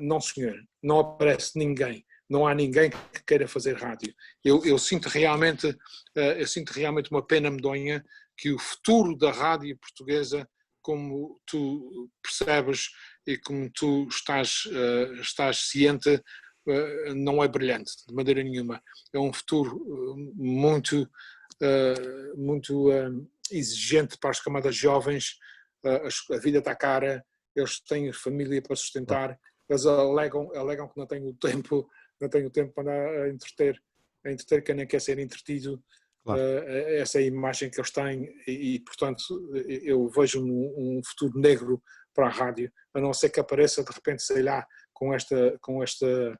Não senhor, não aparece ninguém, não há ninguém que queira fazer rádio. Eu sinto realmente uma pena medonha que o futuro da rádio portuguesa, como tu percebes e como tu estás ciente, não é brilhante, de maneira nenhuma. É um futuro muito exigente para as camadas jovens, a vida está cara, eles têm família para sustentar, eles alegam que não têm o tempo para andar a entreter quem nem quer ser entretido. Claro. Essa é a imagem que eles têm e portanto, eu vejo um futuro negro para a rádio, a não ser que apareça de repente, sei lá, com esta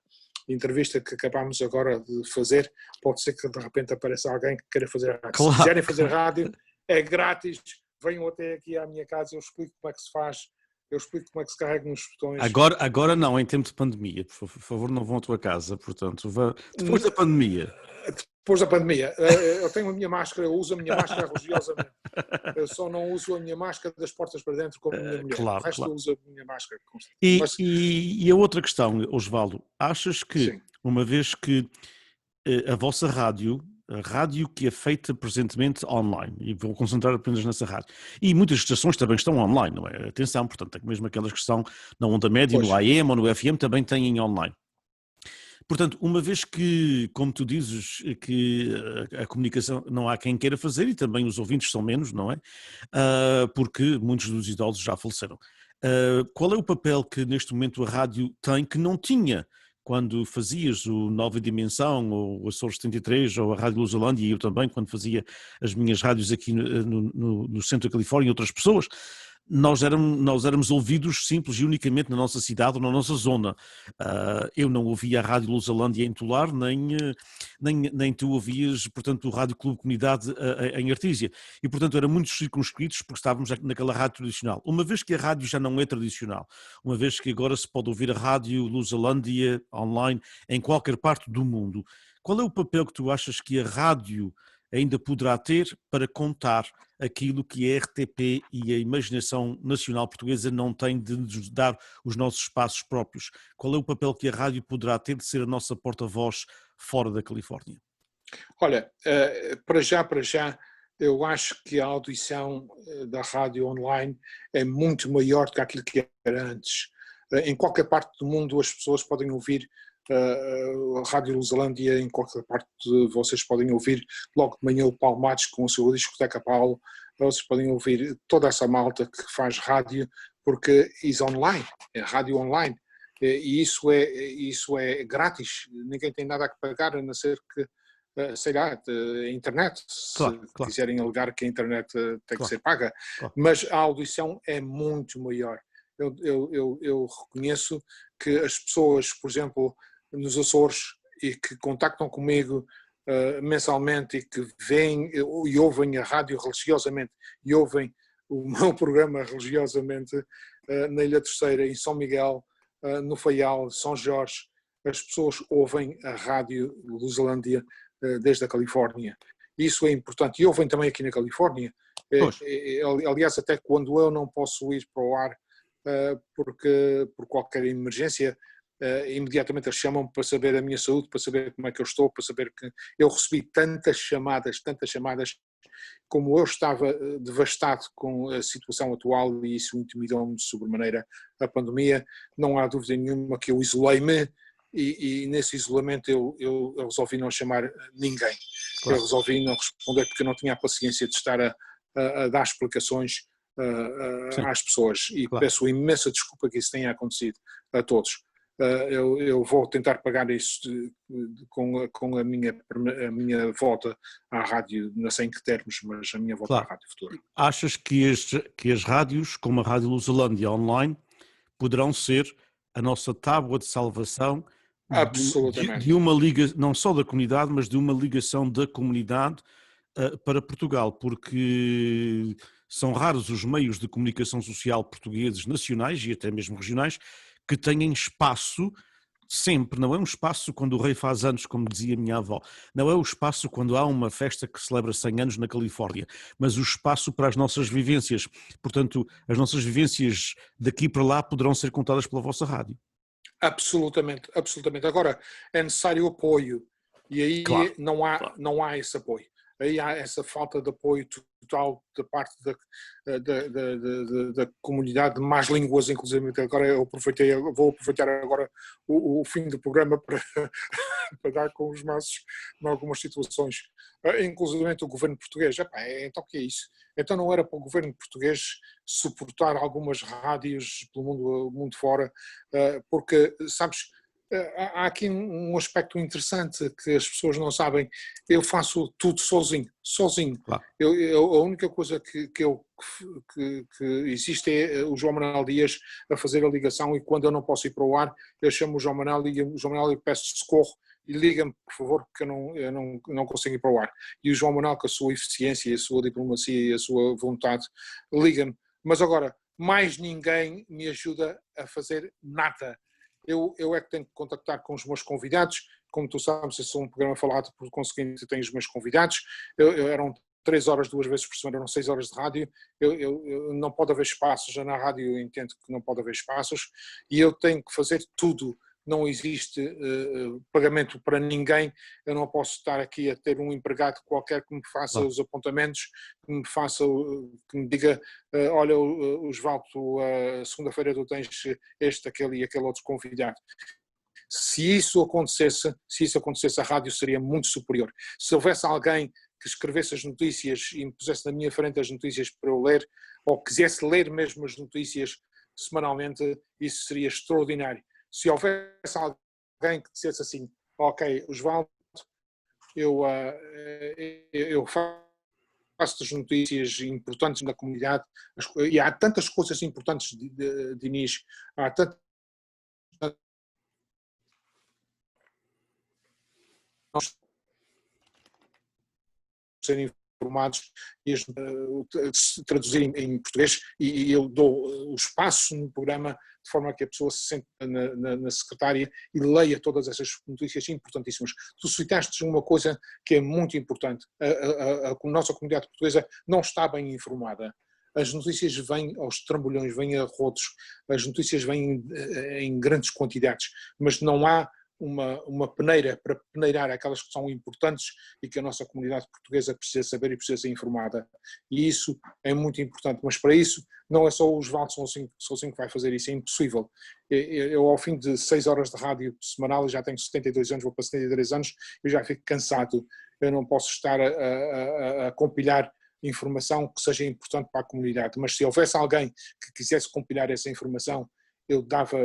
entrevista que acabámos agora de fazer, pode ser que de repente apareça alguém que queira fazer rádio. Claro. Se quiserem fazer rádio, é grátis, venham até aqui à minha casa, eu explico como é que se faz, eu explico como é que se carrega nos botões. Agora não, em tempo de pandemia, por favor, não vão à tua casa, portanto, depois da pandemia. Depois da pandemia, eu tenho a minha máscara, eu uso a minha máscara religiosamente. Eu só não uso a minha máscara das portas para dentro como a minha mulher. Claro, O resto claro. eu uso a minha máscara. Mas, E a outra questão, Osvaldo, achas que, sim, uma vez que a vossa rádio, a rádio que é feita presentemente online, e vou concentrar apenas nessa rádio, e muitas estações também estão online, não é? Atenção, portanto, mesmo aquelas que estão na onda média, no pois, AM ou no FM, também têm online. Portanto, uma vez que, como tu dizes, que a comunicação não há quem queira fazer e também os ouvintes são menos, não é? Porque muitos dos idosos já faleceram. Qual é o papel que neste momento a rádio tem que não tinha quando fazias o Nova Dimensão ou o Açores 73 ou a Rádio Lusolândia e eu também quando fazia as minhas rádios aqui no centro da Califórnia e outras pessoas? Nós éramos ouvidos simples e unicamente na nossa cidade ou na nossa zona. Eu não ouvia a Rádio Lusolândia em Tolar, nem tu ouvias, portanto, o Rádio Clube Comunidade em Artísia. E, portanto, eram muito circunscritos porque estávamos naquela rádio tradicional. Uma vez que a rádio já não é tradicional, uma vez que agora se pode ouvir a Rádio Lusolândia online em qualquer parte do mundo, qual é o papel que tu achas que a rádio ainda poderá ter para contar aquilo que a RTP e a imaginação nacional portuguesa não têm de nos dar os nossos espaços próprios? Qual é o papel que a rádio poderá ter de ser a nossa porta-voz fora da Califórnia? olha, para já, eu acho que a audição da rádio online é muito maior do que aquilo que era antes. Em qualquer parte do mundo as pessoas podem ouvir a Rádio Lusolândia, em qualquer parte vocês podem ouvir logo de manhã o Paulo Matos com a sua discoteca Paulo, vocês podem ouvir toda essa malta que faz rádio, porque é online, é rádio online, e isso é grátis, ninguém tem nada a pagar, a não ser que, sei lá, a internet, se Claro, claro, quiserem alegar que a internet tem que claro, ser paga, claro. mas a audição é muito maior. Eu reconheço que as pessoas, por exemplo, nos Açores e que contactam comigo mensalmente e que veem e ouvem a rádio religiosamente e ouvem o meu programa religiosamente na Ilha Terceira, em São Miguel, no Faial, São Jorge, as pessoas ouvem a rádio Lusolândia desde a Califórnia. Isso é importante. E ouvem também aqui na Califórnia. Pois, Aliás, até quando eu não posso ir para o ar porque por qualquer emergência imediatamente eles chamam-me para saber a minha saúde, para saber como é que eu estou, para saber que eu recebi tantas chamadas, como eu estava devastado com a situação atual e isso intimidou-me de sobremaneira a pandemia, não há dúvida nenhuma que eu isolei-me e nesse isolamento eu resolvi não chamar ninguém. Eu claro, resolvi não responder porque eu não tinha a paciência de estar a dar explicações sim, às pessoas e claro. peço imensa desculpa que isso tenha acontecido a todos. Eu vou tentar pagar isso com a minha volta à rádio, não sei em que termos, mas a minha volta à Claro. Rádio Futura. Achas que as rádios, como a Rádio Lusolândia online, poderão ser a nossa tábua de salvação de Absolutamente. uma liga, não só da comunidade, mas de uma ligação da comunidade para Portugal, porque são raros os meios de comunicação social portugueses nacionais e até mesmo regionais que têm espaço sempre, não é um espaço quando o rei faz anos, como dizia a minha avó, não é o espaço quando há uma festa que celebra 100 anos na Califórnia, mas o espaço para as nossas vivências. Portanto, as nossas vivências daqui para lá poderão ser contadas pela vossa rádio. Absolutamente, absolutamente. Agora, é necessário apoio e Claro, aí claro. não há esse apoio. Aí há essa falta de apoio total da parte da comunidade de más línguas, inclusive. Agora vou aproveitar agora o fim do programa para, para dar com os maços em algumas situações. Inclusive o governo português. Então o que é isso? Então não era para o governo português suportar algumas rádios pelo mundo fora, porque, sabes, há aqui um aspecto interessante que as pessoas não sabem. Eu faço tudo sozinho. Claro. A única coisa que existe é o João Manuel Dias a fazer a ligação e quando eu não posso ir para o ar, eu chamo o João Manuel e o João Manuel eu peço socorro e liga-me, por favor, porque eu não consigo ir para o ar. E o João Manuel, com a sua eficiência, a sua diplomacia e a sua vontade, liga-me. Mas agora, mais ninguém me ajuda a fazer nada. Eu é que tenho que contactar com os meus convidados. Como tu sabes, eu sou um programa falado, por conseguinte, tenho os meus convidados. Eram 3 horas, 2 vezes por semana, eram 6 horas de rádio. Não pode haver espaços, já na rádio eu entendo que não pode haver espaços, e eu tenho que fazer tudo. Não existe pagamento para ninguém. Eu não posso estar aqui a ter um empregado qualquer que me faça os apontamentos, que me diga, olha, Osvaldo, segunda-feira tu tens este, aquele e aquele outro convidado. Se isso acontecesse, a rádio seria muito superior. Se houvesse alguém que escrevesse as notícias e me pusesse na minha frente as notícias para eu ler, ou quisesse ler mesmo as notícias semanalmente, isso seria extraordinário. Se houvesse alguém que dissesse assim, ok, Osvaldo, eu faço as notícias importantes da comunidade, e há tantas coisas importantes, Dinis, há tantas serem informados e traduzir em português, e eu dou o espaço no programa de forma que a pessoa se sente na secretária e leia todas essas notícias importantíssimas. Tu citaste uma coisa que é muito importante. A nossa comunidade portuguesa não está bem informada. As notícias vêm aos trambolhões, vêm a rodos, as notícias vêm em grandes quantidades, mas não há uma peneira para peneirar aquelas que são importantes e que a nossa comunidade portuguesa precisa saber e precisa ser informada. E isso é muito importante, mas para isso não é só o Osvaldo sozinho que vai fazer isso, é impossível. Eu ao fim de 6 horas de rádio semanal, já tenho 72 anos, vou para 73 anos, eu já fico cansado. Eu não posso estar a compilar informação que seja importante para a comunidade, mas se houvesse alguém que quisesse compilar essa informação, eu dava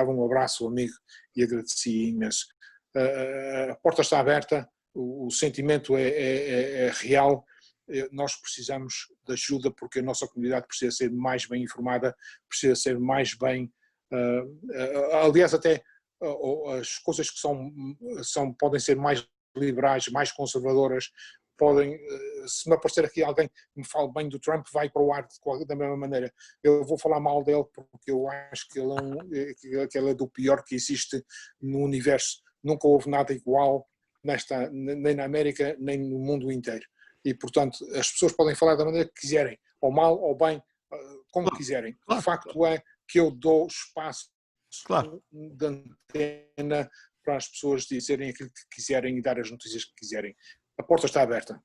um abraço ao amigo e agradecia imenso. A porta está aberta, o sentimento é real, nós precisamos de ajuda porque a nossa comunidade precisa ser mais bem informada, precisa ser mais bem, aliás até as coisas que podem ser mais liberais, mais conservadoras, se me aparecer aqui alguém que me fale bem do Trump, vai para o ar da mesma maneira. Eu vou falar mal dele porque eu acho que ele é do pior que existe no universo. Nunca houve nada igual nem na América, nem no mundo inteiro. E, portanto, as pessoas podem falar da maneira que quiserem, ou mal, ou bem, como quiserem. O facto é que eu dou espaço de antena para as pessoas dizerem aquilo que quiserem e dar as notícias que quiserem. A porta está aberta.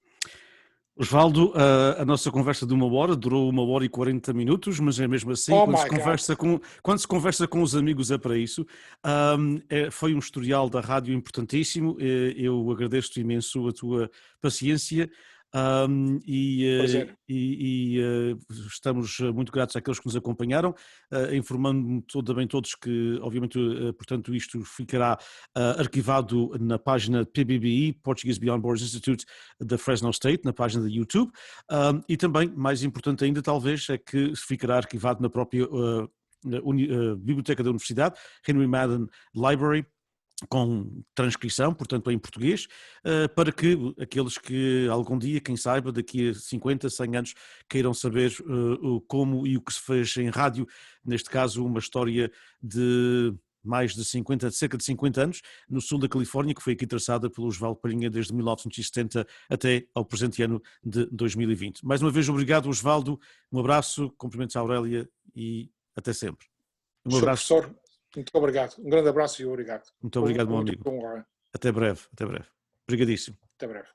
Osvaldo, a nossa conversa de 1 hora durou 1 hora e 40 minutos, mas é mesmo assim, quando se conversa com os amigos é para isso. Foi um historial da rádio importantíssimo, eu agradeço-te imenso a tua paciência. Estamos muito gratos àqueles que nos acompanharam, informando-me também todos que, obviamente, portanto, isto ficará arquivado na página PBBI, Portuguese Beyond Borders Institute da Fresno State, na página da YouTube, e também, mais importante ainda, talvez, é que ficará arquivado na própria Biblioteca da Universidade, Henry Madden Library, com transcrição, portanto em português, para que aqueles que algum dia, quem saiba, daqui a 50, 100 anos, queiram saber como e o que se fez em rádio, neste caso uma história de mais de cerca de 50 anos, no sul da Califórnia, que foi aqui traçada pelo Osvaldo Palhinha desde 1970 até ao presente ano de 2020. Mais uma vez, obrigado, Osvaldo, um abraço, cumprimentos à Aurélia e até sempre. Um abraço. Professor, muito obrigado. Um grande abraço e obrigado. Muito obrigado, meu amigo. Até breve. Obrigadíssimo. Até breve.